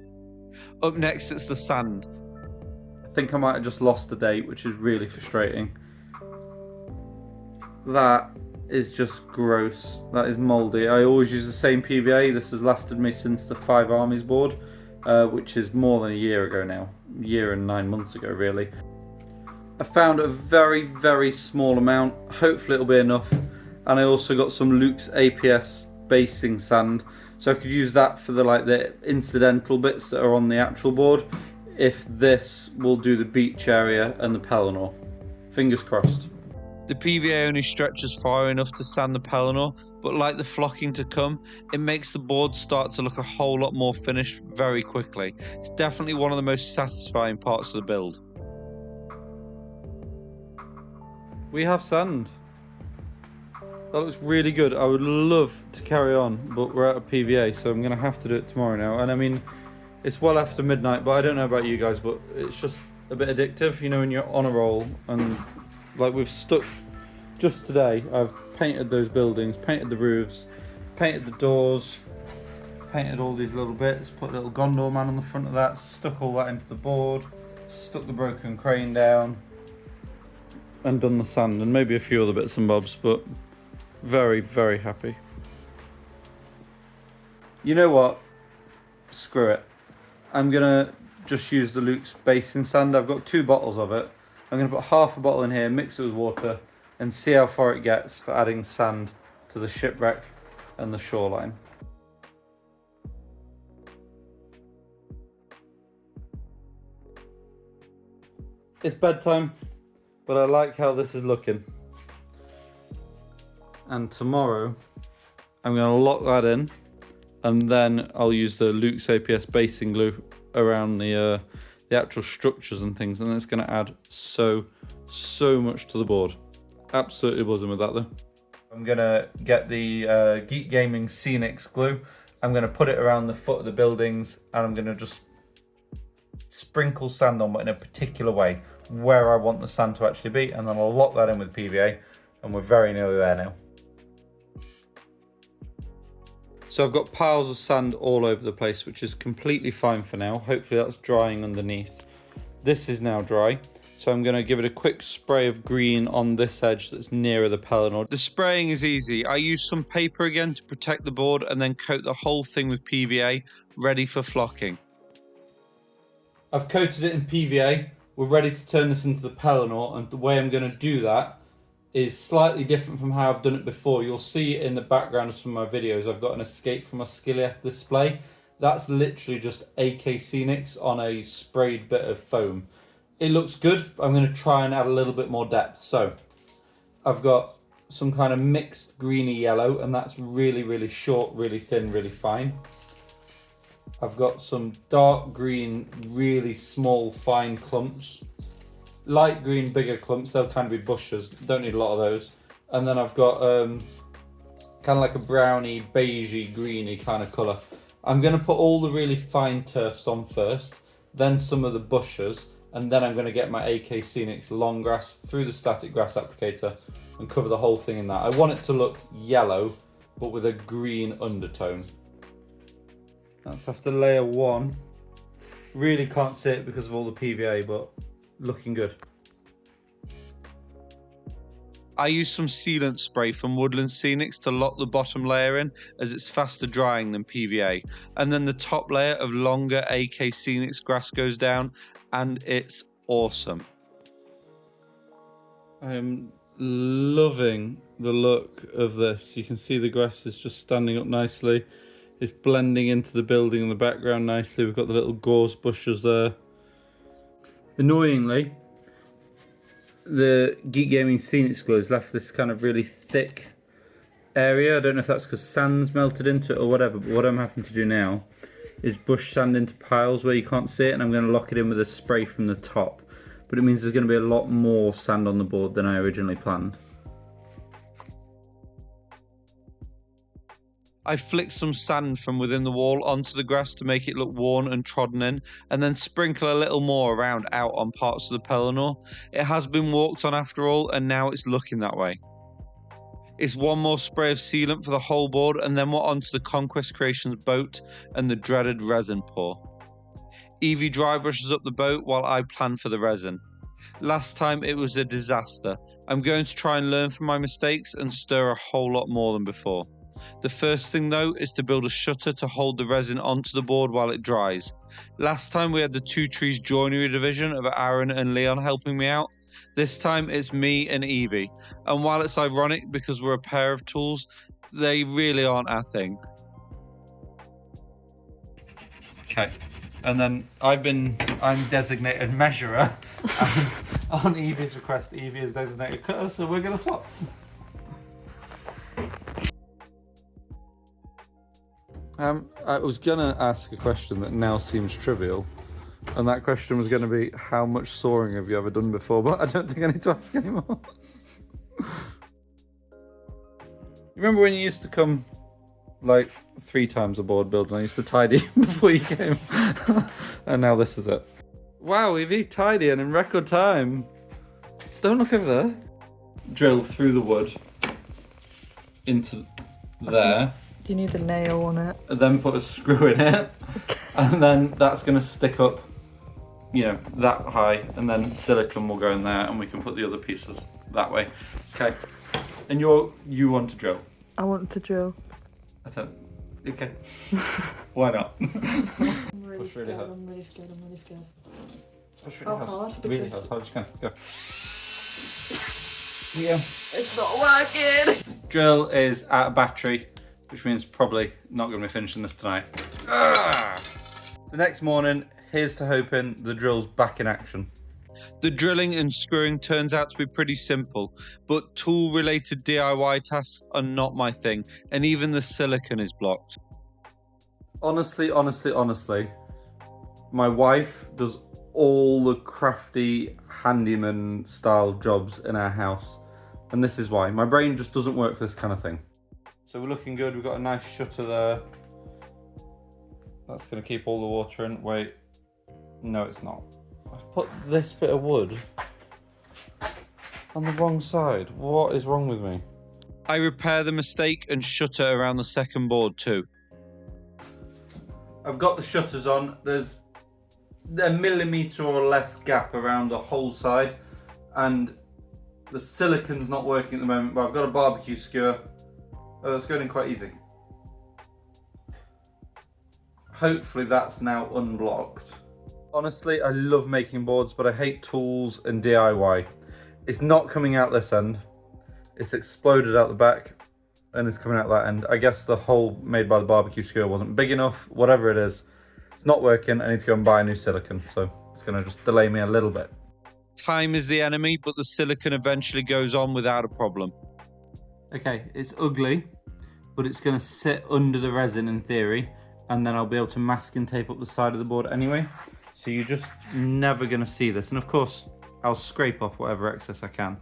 Up next, it's the sand. think I might have just lost the date, which is really frustrating. That is just gross. That is mouldy. I always use the same PVA. This has lasted me since the 5 Armies board, which is more than a year ago now. A year and 9 months ago, really. I found a very, very small amount. Hopefully it'll be enough. And I also got some Luke's APS basing sand, so I could use that for the incidental bits that are on the actual board, if this will do the beach area and the Pelennor. Fingers crossed. The PVA only stretches far enough to sand the Pelennor, but like the flocking to come, it makes the board start to look a whole lot more finished very quickly. It's definitely one of the most satisfying parts of the build. We have sand. That looks really good. I would love to carry on, but we're out of PVA, so I'm going to have to do it tomorrow now. And I mean, it's well after midnight, but I don't know about you guys, but it's just a bit addictive, you know, when you're on a roll. And like, we've stuck, just today, I've painted those buildings, painted the roofs, painted the doors, painted all these little bits, put a little gondola man on the front of that, stuck all that into the board, stuck the broken crane down, and done the sand, and maybe a few other bits and bobs, but very, very happy. You know what? Screw it. I'm gonna just use the Luke's basing sand. I've got 2 bottles of it. I'm gonna put half a bottle in here, mix it with water, and see how far it gets for adding sand to the shipwreck and the shoreline. It's bedtime, but I like how this is looking. And tomorrow I'm going to lock that in, and then I'll use the Luke's APS basing glue around the actual structures and things, and it's going to add so much to the board. Absolutely buzzing with that though. I'm going to get the Geek Gaming Scenic glue. I'm going to put it around the foot of the buildings, and I'm going to just sprinkle sand on, but in a particular way, where I want the sand to actually be, and then I'll lock that in with PVA, and we're very nearly there now. So I've got piles of sand all over the place, which is completely fine for now. Hopefully that's drying underneath. This is now dry, so I'm going to give it a quick spray of green on this edge that's nearer the Pelennor. The spraying is easy. I use some paper again to protect the board and then coat the whole thing with PVA, ready for flocking. I've coated it in PVA. We're ready to turn this into the Pelennor, and the way I'm going to do that is slightly different from how I've done it before. You'll see in the background of some of my videos, I've got an escape from a Skilliath display. That's literally just AK Scenics on a sprayed bit of foam. It looks good, but I'm going to try and add a little bit more depth. So I've got some kind of mixed greeny yellow, and that's really, really short, really thin, really fine. I've got some dark green, really small, fine clumps. Light green, bigger clumps, they'll kind of be bushes, don't need a lot of those. And then I've got kind of like a browny, beigey, greeny kind of colour. I'm going to put all the really fine turfs on first, then some of the bushes, and then I'm going to get my AK Scenics long grass through the static grass applicator and cover the whole thing in that. I want it to look yellow, but with a green undertone. That's after layer 1. Really can't see it because of all the PVA, but looking good. I use some sealant spray from Woodland Scenics to lock the bottom layer in, as it's faster drying than PVA. And then the top layer of longer AK Scenics grass goes down, and it's awesome. I am loving the look of this. You can see the grass is just standing up nicely. It's blending into the building in the background nicely. We've got the little gorse bushes there. Annoyingly, the Geek Gaming Scenic glue has left this kind of really thick area. I don't know if that's because sand's melted into it or whatever, but what I'm having to do now is bush sand into piles where you can't see it, and I'm going to lock it in with a spray from the top. But it means there's going to be a lot more sand on the board than I originally planned. I flick some sand from within the wall onto the grass to make it look worn and trodden in, and then sprinkle a little more around out on parts of the Pelennor. It has been walked on after all, and now it's looking that way. It's one more spray of sealant for the whole board, and then we're onto the Conquest Creations boat and the dreaded resin pour. Evie dry brushes up the boat while I plan for the resin. Last time it was a disaster. I'm going to try and learn from my mistakes and stir a whole lot more than before. The first thing though is to build a shutter to hold the resin onto the board while it dries. Last time we had the Two Trees joinery division of Aaron and Leon helping me out. This time it's me and Evie. And while it's ironic because we're a pair of tools, they really aren't our thing. Okay. And then I'm designated measurer, and on Evie's request, Evie is designated cutter, so we're gonna swap. I was gonna ask a question that now seems trivial, and that question was gonna be, how much sawing have you ever done before? But I don't think I need to ask anymore. You remember when you used to come like 3 times a board build and I used to tidy before you came? And now this is it. Wow, Evie, tidy and in record time. Don't look over there. Drill through the wood into there. You need a nail on it. And then put a screw in it. And then that's going to stick up, you know, that high. And then silicone will go in there and we can put the other pieces that way. Okay. And you want to drill? I want to drill. I don't. Okay. Why not? I'm really Push really scared. hard. I'm really scared. I'm really scared. Push How hard? Really Because hard. Hard as you can. Go. Yeah. it's not working. Drill is out of battery, which means probably not going to be finishing this tonight. The next morning, here's to hoping the drill's back in action. The drilling and screwing turns out to be pretty simple, but tool-related DIY tasks are not my thing, and even the silicone is blocked. Honestly, my wife does all the crafty handyman style jobs in our house, and this is why. My brain just doesn't work for this kind of thing. So we're looking good, we've got a nice shutter there. That's going to keep all the water in. Wait, no it's not. I've put this bit of wood on the wrong side. What is wrong with me? I repair the mistake and shutter around the second board too. I've got the shutters on. There's a millimetre or less gap around the whole side, and the silicone's not working at the moment, but I've got a barbecue skewer. Oh, that's going in quite easy. Hopefully that's now unblocked. Honestly, I love making boards, but I hate tools and DIY. It's not coming out this end. It's exploded out the back and it's coming out that end. I guess the hole made by the barbecue skewer wasn't big enough. Whatever it is, it's not working. I need to go and buy a new silicone, so it's going to just delay me a little bit. Time is the enemy, but the silicone eventually goes on without a problem. Okay, it's ugly, but it's going to sit under the resin in theory, and then I'll be able to masking tape up the side of the board anyway. So you're just never going to see this. And of course, I'll scrape off whatever excess I can.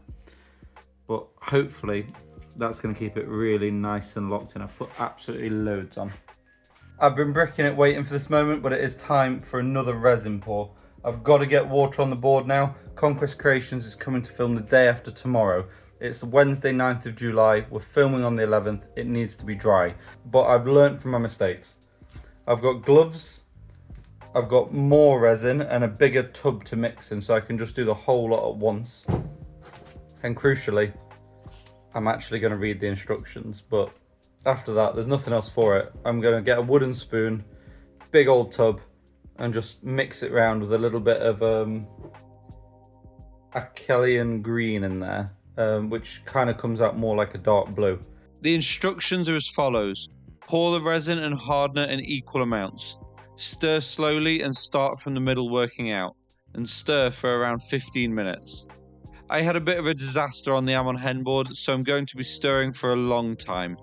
But hopefully, that's going to keep it really nice and locked in. I've put absolutely loads on. I've been bricking it waiting for this moment, but it is time for another resin pour. I've got to get water on the board now. Conquest Creations is coming to film the day after tomorrow. It's Wednesday, 9th of July. We're filming on the 11th. It needs to be dry. But I've learnt from my mistakes. I've got gloves. I've got more resin and a bigger tub to mix in, so I can just do the whole lot at once. And crucially, I'm actually going to read the instructions, but after that, there's nothing else for it. I'm going to get a wooden spoon, big old tub, and just mix it around with a little bit of Achelian green in there, which kind of comes out more like a dark blue. The instructions are as follows. Pour the resin and hardener in equal amounts. Stir slowly and start from the middle working out, and stir for around 15 minutes. I had a bit of a disaster on the Ammon hen board, so I'm going to be stirring for a long time.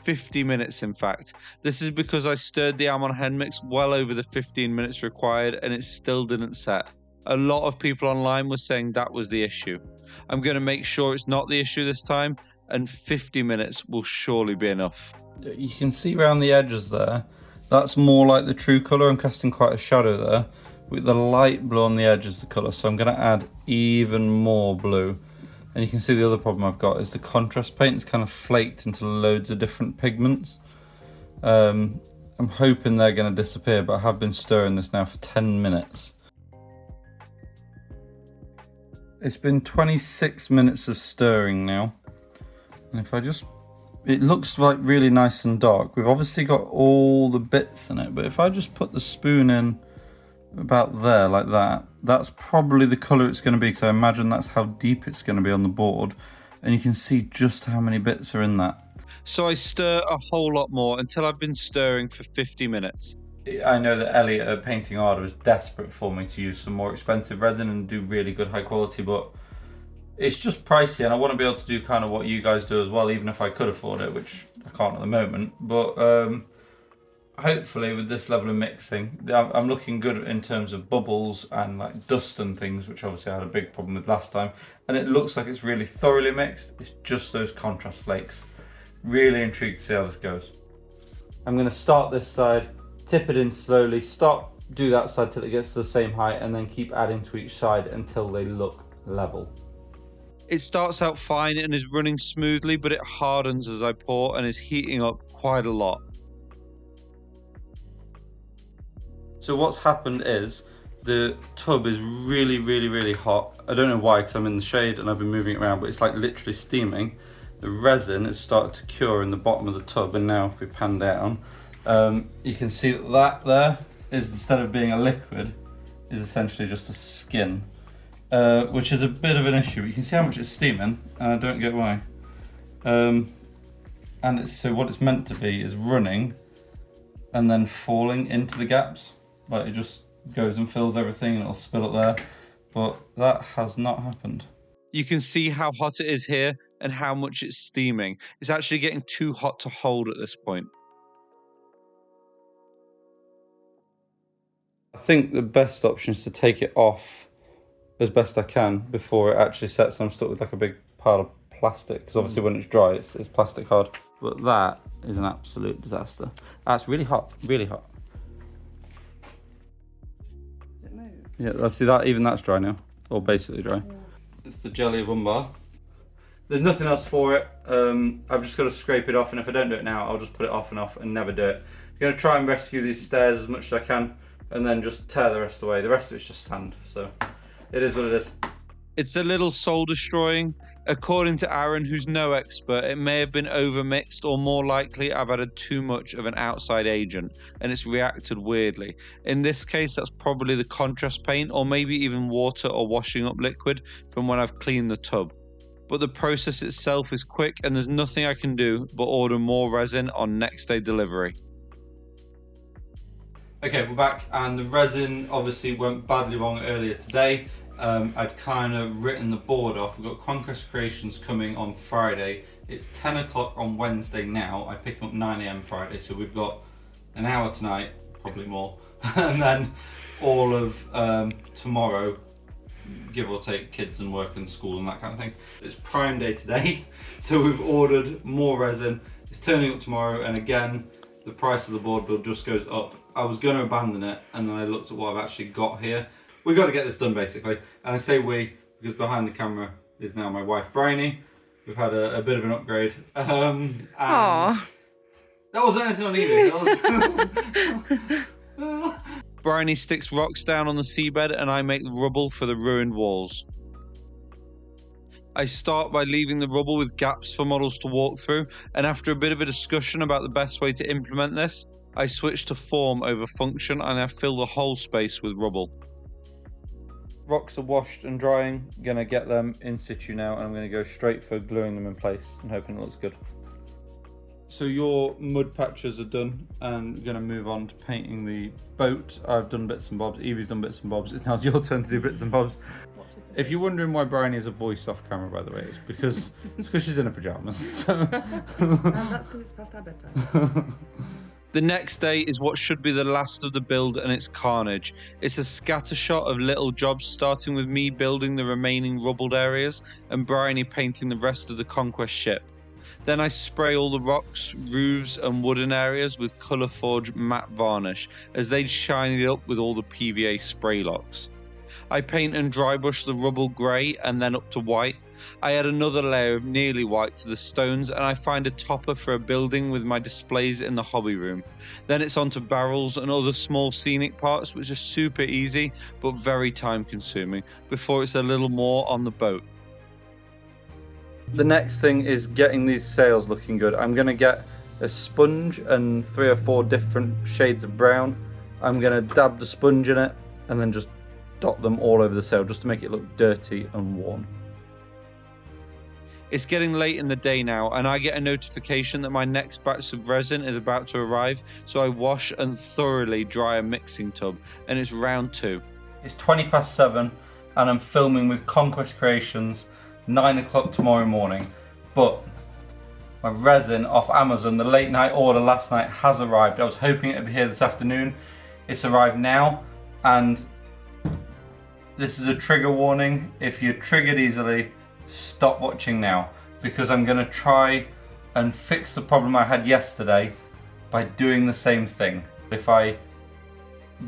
50 minutes in fact. This is because I stirred the Ammon hen mix well over the 15 minutes required and it still didn't set. A lot of people online were saying that was the issue. I'm going to make sure it's not the issue this time, and 50 minutes will surely be enough. You can see around the edges there. That's more like the true colour. I'm casting quite a shadow there. With the light blue on the edge is the colour, so I'm going to add even more blue. And you can see the other problem I've got is the contrast paint is kind of flaked into loads of different pigments. And I'm hoping they're going to disappear, but I have been stirring this now for 10 minutes. It's been 26 minutes of stirring now. And if I just... It looks like really nice and dark. We've obviously got all the bits in it, but if I just put the spoon in about there, like that, that's probably the colour it's going to be, because I imagine that's how deep it's going to be on the board. And you can see just how many bits are in that. So I stir a whole lot more until I've been stirring for 50 minutes. I know that Elliot at Painting Arda was desperate for me to use some more expensive resin and do really good high quality, but it's just pricey, and I want to be able to do kind of what you guys do as well, even if I could afford it, which I can't at the moment. But hopefully with this level of mixing, I'm looking good in terms of bubbles and like dust and things, which obviously I had a big problem with last time. And it looks like it's really thoroughly mixed. It's just those contrast flakes. Really intrigued to see how this goes. I'm going to start this side, tip it in slowly, stop, do that side till it gets to the same height, and then keep adding to each side until they look level. It starts out fine and is running smoothly, but it hardens as I pour and is heating up quite a lot. So what's happened is the tub is really hot. I don't know why, because I'm in the shade and I've been moving it around, but it's like literally steaming. The resin has started to cure in the bottom of the tub, and now if we pan down, you can see that there is, instead of being a liquid, is essentially just a skin. Which is a bit of an issue. You can see how much it's steaming, and I don't get why. And so what it's meant to be is running and then falling into the gaps. Like it just goes and fills everything and it'll spill it there. But that has not happened. You can see how hot it is here and how much it's steaming. It's actually getting too hot to hold at this point. I think the best option is to take it off as best I can before it actually sets. I'm stuck with like a big pile of plastic, because obviously when it's dry it's plastic hard. But that is an absolute disaster. That's really hot, really hot. Does it move? Yeah, I see that, even that's dry now, or basically dry. Yeah. It's the jelly of Umbar. There's nothing else for it. I've just got to scrape it off, and if I don't do it now I'll just put it off and never do it. I'm going to try and rescue these stairs as much as I can, and then just tear the rest away. The rest of it's just sand, so it is what it is. It's a little soul destroying. According to Aaron, who's no expert, it may have been overmixed, or more likely I've added too much of an outside agent and it's reacted weirdly. In this case, that's probably the contrast paint, or maybe even water or washing up liquid from when I've cleaned the tub. But the process itself is quick, and there's nothing I can do but order more resin on next day delivery. Okay, we're back, and the resin obviously went badly wrong earlier today. I'd kind of written the board off. We've got Conquest Creations coming on Friday. It's 10 o'clock on Wednesday now. I pick them up 9 AM Friday, so we've got an hour tonight, probably more, and then all of tomorrow, give or take kids and work and school and that kind of thing. It's Prime Day today, so we've ordered more resin. It's turning up tomorrow, and again, the price of the board build just goes up. I was going to abandon it, and then I looked at what I've actually got here. We've got to get this done, basically. And I say we, because behind the camera is now my wife, Bryony. We've had a bit of an upgrade. And Aww. That wasn't anything on either. Bryony sticks rocks down on the seabed, and I make rubble for the ruined walls. I start by leaving the rubble with gaps for models to walk through, and after a bit of a discussion about the best way to implement this, I switch to form over function, and I fill the whole space with rubble. Rocks are washed and drying. I'm going to get them in situ now, and I'm going to go straight for gluing them in place and hoping it looks good. So your mud patches are done, and we're going to move on to painting the boat. I've done bits and bobs, Evie's done bits and bobs. It's now your turn to do bits and bobs. If you're wondering why Bryony has a voice off camera, by the way, it's because she's in her pyjamas. So. That's because it's past our bedtime. The next day is what should be the last of the build, and it's carnage. It's a scatter shot of little jobs, starting with me building the remaining rubbled areas and Bryony painting the rest of the Conquest ship. Then I spray all the rocks, roofs and wooden areas with Colour Forge matte varnish as they shine it up with all the PVA spray locks. I paint and dry brush the rubble grey and then up to white, I add another layer of nearly white to the stones, and I find a topper for a building with my displays in the hobby room. Then it's onto barrels and other small scenic parts, which are super easy but very time consuming, before it's a little more on the boat. The next thing is getting these sails looking good. I'm going to get a sponge and 3 or 4 different shades of brown. I'm going to dab the sponge in it and then just dot them all over the sail just to make it look dirty and worn. It's getting late in the day now, and I get a notification that my next batch of resin is about to arrive, so I wash and thoroughly dry a mixing tub, and it's round 2. It's 7:20 and I'm filming with Conquest Creations 9 o'clock tomorrow morning, but my resin off Amazon, the late night order last night, has arrived. I was hoping it would be here this afternoon. It's arrived now, and this is a trigger warning. If you're triggered easily, stop watching now, because I'm going to try and fix the problem I had yesterday by doing the same thing. If I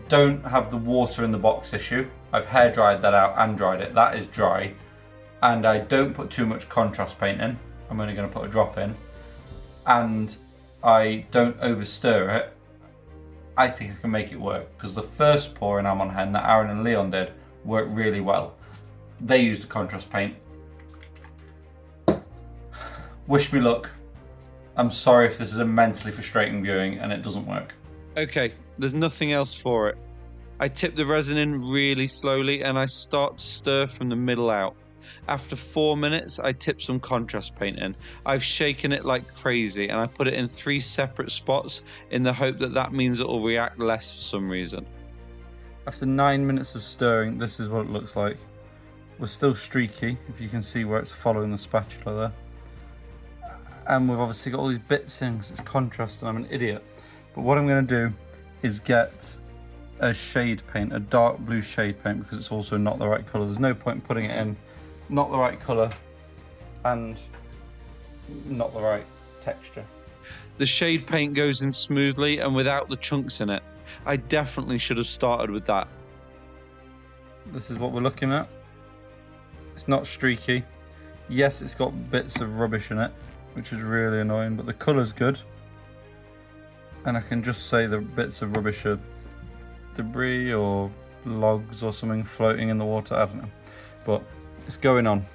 don't have the water in the box issue, I've hair dried that out and dried it, that is dry, and I don't put too much contrast paint in, I'm only going to put a drop in, and I don't overstir it, I think I can make it work, because the first pour in Amon Hen that Aaron and Leon did worked really well. They used a contrast paint. Wish me luck. I'm sorry if this is immensely frustrating viewing and it doesn't work. Okay, there's nothing else for it. I tip the resin in really slowly and I start to stir from the middle out. After 4 minutes, I tip some contrast paint in. I've shaken it like crazy and I put it in 3 separate spots in the hope that that means it will react less for some reason. After 9 minutes of stirring, this is what it looks like. We're still streaky, if you can see where it's following the spatula there. And we've obviously got all these bits in because it's contrast and I'm an idiot. But what I'm going to do is get a shade paint, a dark blue shade paint, because it's also not the right colour. There's no point in putting it in not the right colour and not the right texture. The shade paint goes in smoothly and without the chunks in it. I definitely should have started with that. This is what we're looking at. It's not streaky. Yes, it's got bits of rubbish in it, which is really annoying, but the colour's good. And I can just say the bits of rubbish are debris or logs or something floating in the water, I don't know. But it's going on.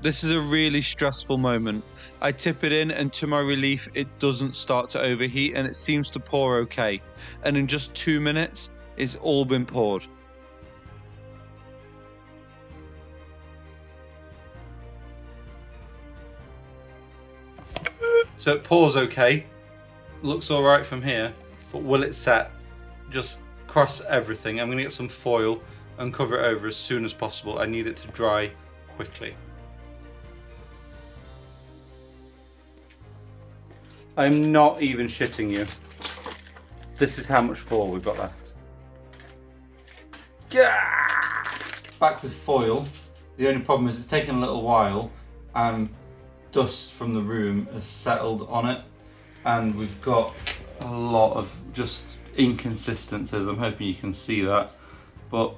This is a really stressful moment. I tip it in and to my relief it doesn't start to overheat and it seems to pour okay. And in just 2 minutes it's all been poured. So it pours okay, looks alright from here, but will it set? Just cross everything. I'm going to get some foil and cover it over as soon as possible. I need it to dry quickly. I'm not even shitting you. This is how much foil we've got left. Back with foil. The only problem is it's taken a little while and dust from the room has settled on it, and we've got a lot of just inconsistencies. I'm hoping you can see that, but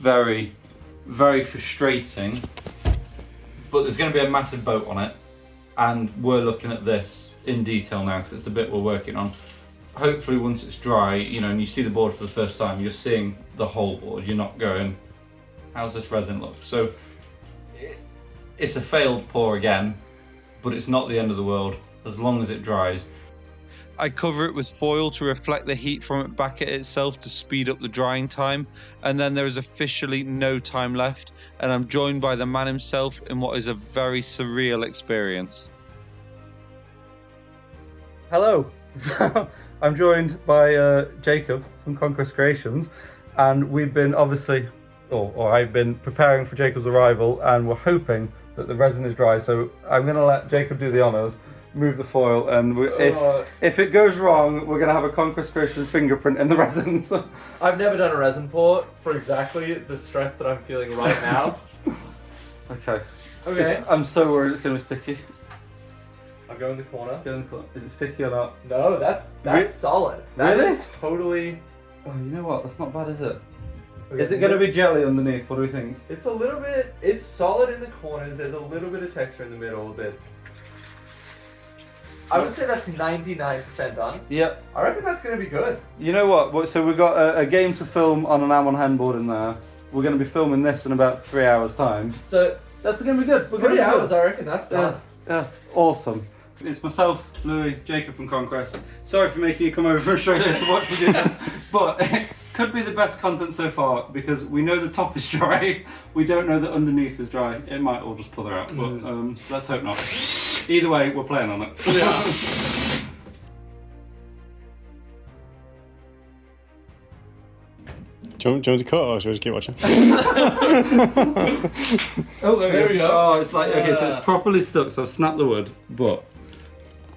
very, very frustrating. But there's going to be a massive boat on it, and we're looking at this in detail now because it's the bit we're working on. Hopefully once it's dry, you know, and you see the board for the first time, you're seeing the whole board. You're not going, how's this resin look? So it's a failed pour again, but it's not the end of the world as long as it dries. I cover it with foil to reflect the heat from it back at itself to speed up the drying time, and then there is officially no time left, and I'm joined by the man himself in what is a very surreal experience. Hello, so I'm joined by Jacob from Conquest Creations, and we've been obviously, or I've been preparing for Jacob's arrival, and we're hoping that the resin is dry. So I'm going to let Jacob do the honours, move the foil, and if it goes wrong, we're going to have a Conquest Creations fingerprint in the resin. So. I've never done a resin pour for exactly the stress that I'm feeling right now. Okay. Okay. I'm so worried it's going to be sticky. I'll go in the corner. Go in the corner. Is it sticky or not? No, that's solid. That Really? is totally. Oh, you know what? That's not bad, is it? Is it going to be jelly underneath? What do we think? It's a little bit, it's solid in the corners, there's a little bit of texture in the middle, a bit. I would say that's 99% done. Yep. I reckon that's going to be good. You know what? So we've got a game to film on an Amon handboard in there. We're going to be filming this in about 3 hours' time. So That's going to be good. We're 3 gonna be hours, good. I reckon that's done. Yeah, awesome. It's myself, Louis, Jacob from Conquest. Sorry for making you come over from Australia to watch me do this, but it could be the best content so far because we know the top is dry, we don't know that underneath is dry. It might all just pull out, but let's hope not. Either way, we're playing on it. Yeah. Do you want to cut or should we just keep watching? Oh, There we go. Oh, it's like, okay, so it's properly stuck, so I've snapped the wood, but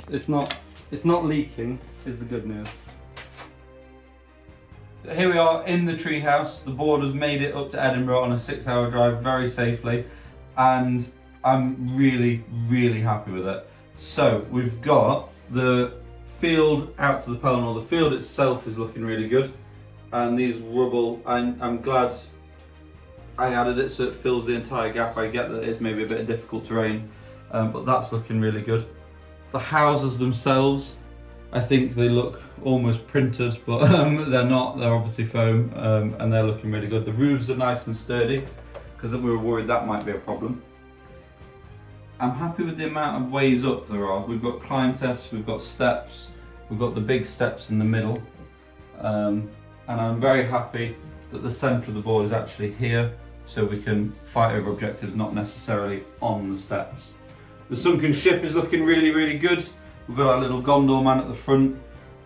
it's not leaking, is the good news. Here we are in the treehouse. The board has made it up to Edinburgh on a 6-hour drive very safely, and I'm really, really happy with it. So we've got the field out to the Pelennor. The field itself is looking really good, and these rubble, I'm glad I added it so it fills the entire gap. I get that it's maybe a bit of difficult terrain, but that's looking really good. The houses themselves, I think they look almost printed, but they're not. They're obviously foam, and they're looking really good. The roofs are nice and sturdy, because we were worried that might be a problem. I'm happy with the amount of ways up there are. We've got climb tests, we've got steps, we've got the big steps in the middle, and I'm very happy that the centre of the board is actually here, so we can fight over objectives, not necessarily on the steps. The sunken ship is looking really, really good. We've got our little gondola man at the front,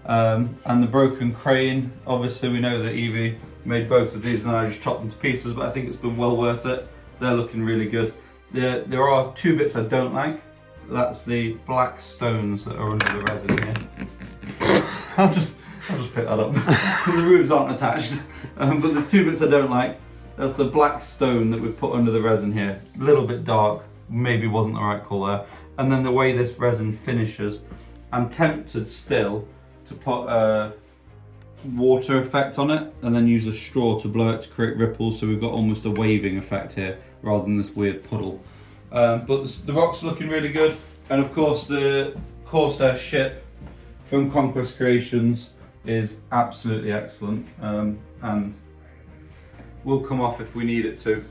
and the broken crane. Obviously we know that Evie made both of these and I just chopped them to pieces, but I think it's been well worth it. They're looking really good. There are 2 bits I don't like. That's the black stones that are under the resin here. I'll just pick that up. The roofs aren't attached, but the 2 bits I don't like. That's the black stone that we've put under the resin here. A little bit dark, maybe wasn't the right colour. And then the way this resin finishes, I'm tempted still to put a water effect on it and then use a straw to blow it to create ripples, so we've got almost a waving effect here rather than this weird puddle. But the rock's looking really good, and of course the Corsair ship from Conquest Creations is absolutely excellent, and will come off if we need it to.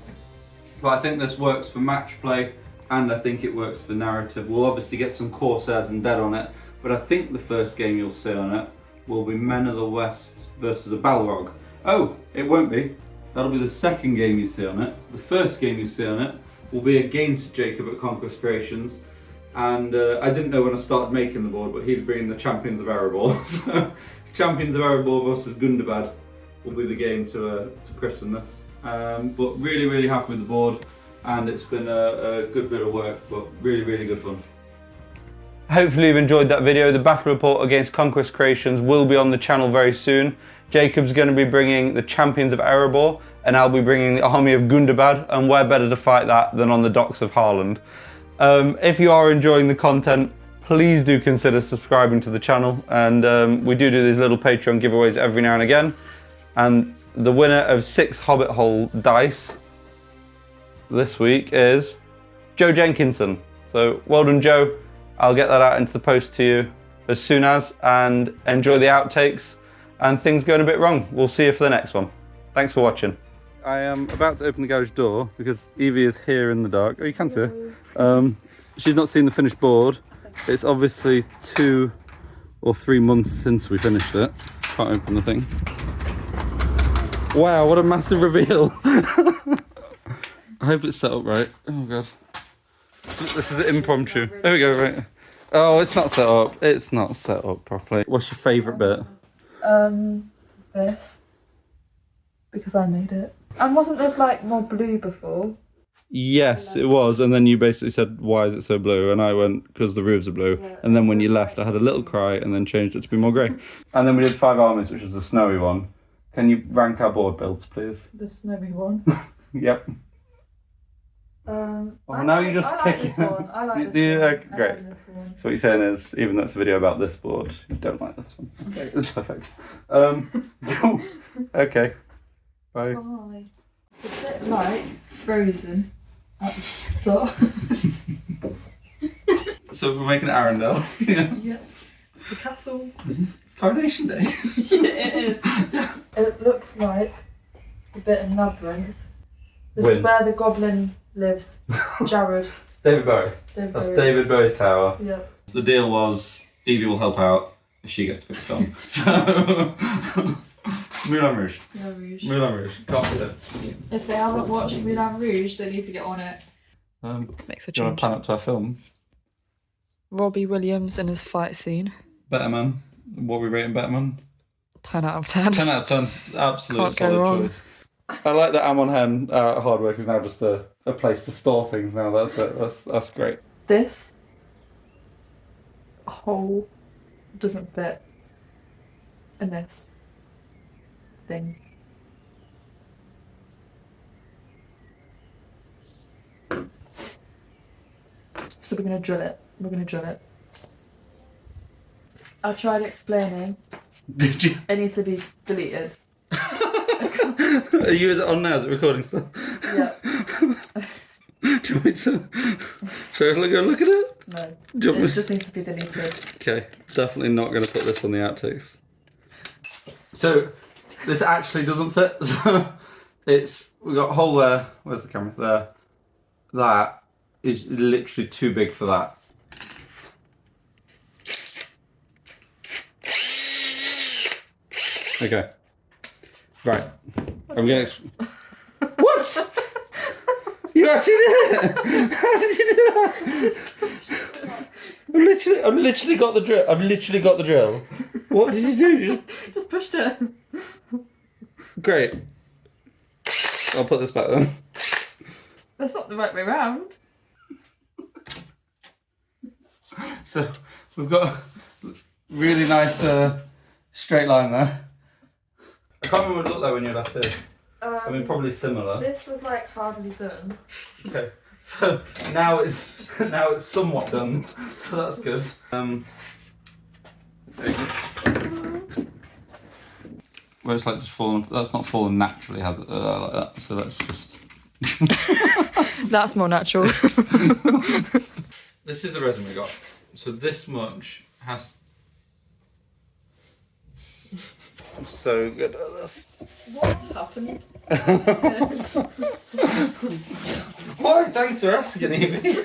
But I think this works for match play, and I think it works for narrative. We'll obviously get some Corsairs and Dead on it, but I think the first game you'll see on it will be Men of the West versus a Balrog. Oh, it won't be. That'll be the second game you see on it. The first game you see on it will be against Jacob at Conquest Creations, and I didn't know when I started making the board, but he's bringing the Champions of Erebor. So Champions of Erebor versus Gundabad will be the game to christen this. But really, really happy with the board, and it's been a good bit of work, but really, really good fun. Hopefully you've enjoyed that video. The battle report against Conquest Creations will be on the channel very soon. Jacob's going to be bringing the Champions of Erebor, and I'll be bringing the Army of Gundabad, and where better to fight that than on the docks of Haaland. If you are enjoying the content, please do consider subscribing to the channel, and we do these little Patreon giveaways every now and again. And the winner of 6 Hobbit Hole dice this week is Joe Jenkinson. So well done, Joe. I'll get that out into the post to you as soon as, and enjoy the outtakes and things going a bit wrong. We'll see you for the next one. Thanks for watching. I am about to open the garage door because Evie is here in the dark. Oh, you can see her. She's not seen the finished board. It's obviously 2 or 3 months since we finished it. Can't open the thing. Wow, what a massive reveal. I hope it's set up right. Oh god. So this is an impromptu. There we go, right. Oh, it's not set up. It's not set up properly. What's your favourite bit? This. Because I made it. And wasn't this like more blue before? Yes, it was. And then you basically said, why is it so blue? And I went, because the roofs are blue. Yeah. And then when you left, I had a little cry and then changed it to be more grey. And then we did 5 armies, which was the snowy one. Can you rank our board builds, please? The snowy one. Yep. Now you just I pick like this one. I like this one. one. Great. I like this one. So what you're saying is, even though it's a video about this board, you don't like this one. Okay, that's perfect. Cool. Okay. Bye. Bye. It's a bit like Frozen at the start. So we're making Arendelle. Yeah. It's the castle. It's Coronation Day. Yeah, it is. It looks like a bit of Labyrinth. This is Win. where the goblin lives. Jared. David Bowie. David That's Bowie. David Bowie's tower. Yeah. The deal was Evie will help out if she gets to pick the film. So Moulin Rouge. Moulin Rouge. Moulin Rouge. Can't be there. If they haven't watched Moulin Rouge, they need to get on it. Makes a Do you want change. to pan up to our film? Robbie Williams in his fight scene. Better Man. What are we rating Better Man? 10 out of 10. 10 out of 10. Absolute Can't go solid wrong. choice. I like that Amon Hen Hardwork is now just a place to store things now. That's it. That's great. This hole doesn't fit in this thing. So we're going to drill it. We're going to drill it. I tried explaining. Did you? It needs to be deleted. Are you on now? Is it recording still? Yeah. Do you want me to? Shall I go look at it? No. Do you want It me? just needs to be deleted. Okay, definitely not going to put this on the outtakes. So, this actually doesn't fit. So, we've got a hole there. Where's the camera? There. That is literally too big for that. Okay. Right. I'm going to... What? You actually did it? How did you do that? I've literally got the drill. I've literally got the drill. What did you do? You Just pushed it. Great. I'll put this back then. That's not the right way round. So we've got a really nice straight line there. I can't remember what it looked like when you were last here. I mean, probably similar. This was like hardly done. Okay. So now it's somewhat done. So that's good. There you go. Where it's like just fallen. That's not fallen naturally, has it? Like that. So that's just. That's more natural. This is the resin we got. So this much has. I'm so good at this. What happened? Why? Thanks for asking, Evie.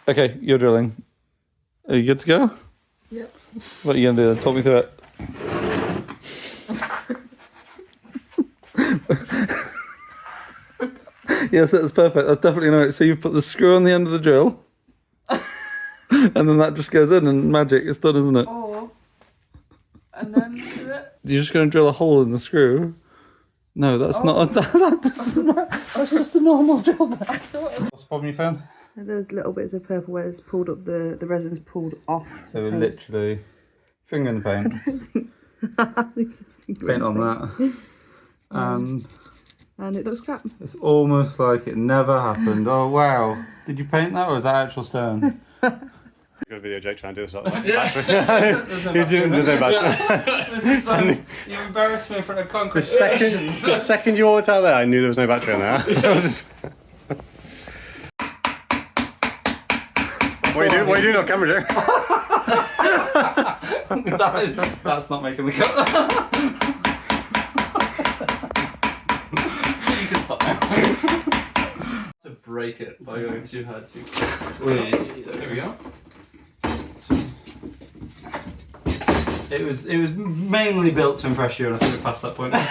Okay, you're drilling. Are you good to go? Yep. What are you going to do then? Talk me through it. Yes, that's perfect. That's definitely right. So you put the screw on the end of the drill. And then that just goes in and magic, it's done, isn't it? Or, and then do it. You're just going to drill a hole in the screw? No, that's not. That doesn't matter. That's just a normal drill bit. I thought it was... What's the problem you found? There's little bits of purple where it's pulled up, the resin's pulled off. So we're literally finger in the paint, paint on that, and it looks crap. it's almost like it never happened. Oh wow! Did you paint that or is that actual stone? I've got a video Jake trying to do this. There's no battery. This is you embarrassed me in front of concrete. The second you walked out there, I knew there was no battery in there. I was just... What are you doing on camera, Jake? That's not making the cut. You can stop now. To break it by going too hard too quick. There we go. It was mainly built to impress you, and I think we passed that point. As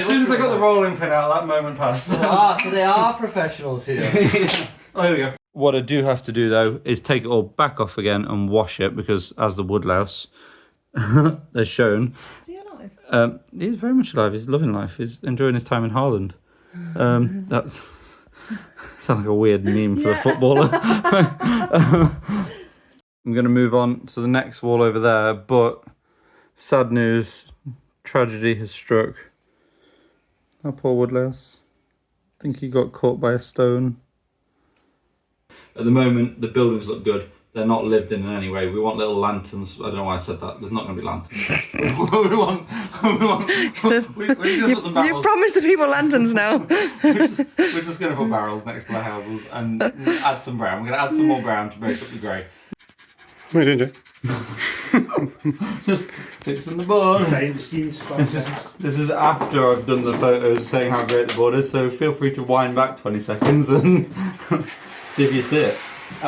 soon as I got the rolling pin out, that moment passed. So they are professionals here. Oh, here we go. What I do have to do though is take it all back off again and wash it, because as the woodlouse has shown, Is he alive? he's very much alive. He's loving life. He's enjoying his time in Haaland. That's sounds like a weird meme for a footballer. I'm going to move on to the next wall over there, but sad news, tragedy has struck. Our poor woodlouse. I think he got caught by a stone. At the moment, the buildings look good, they're not lived in any way. We want little lanterns. I don't know why I said that. There's not going to be lanterns. we're going to put some barrels. You promised the people lanterns now. We're just going to put barrels next to the houses and add some brown. We're going to add some more brown to break up the grey. What are you doing, Jay? Just fixing the board. This is after I've done the photos saying how great the board is, so feel free to wind back 20 seconds and see if you see it.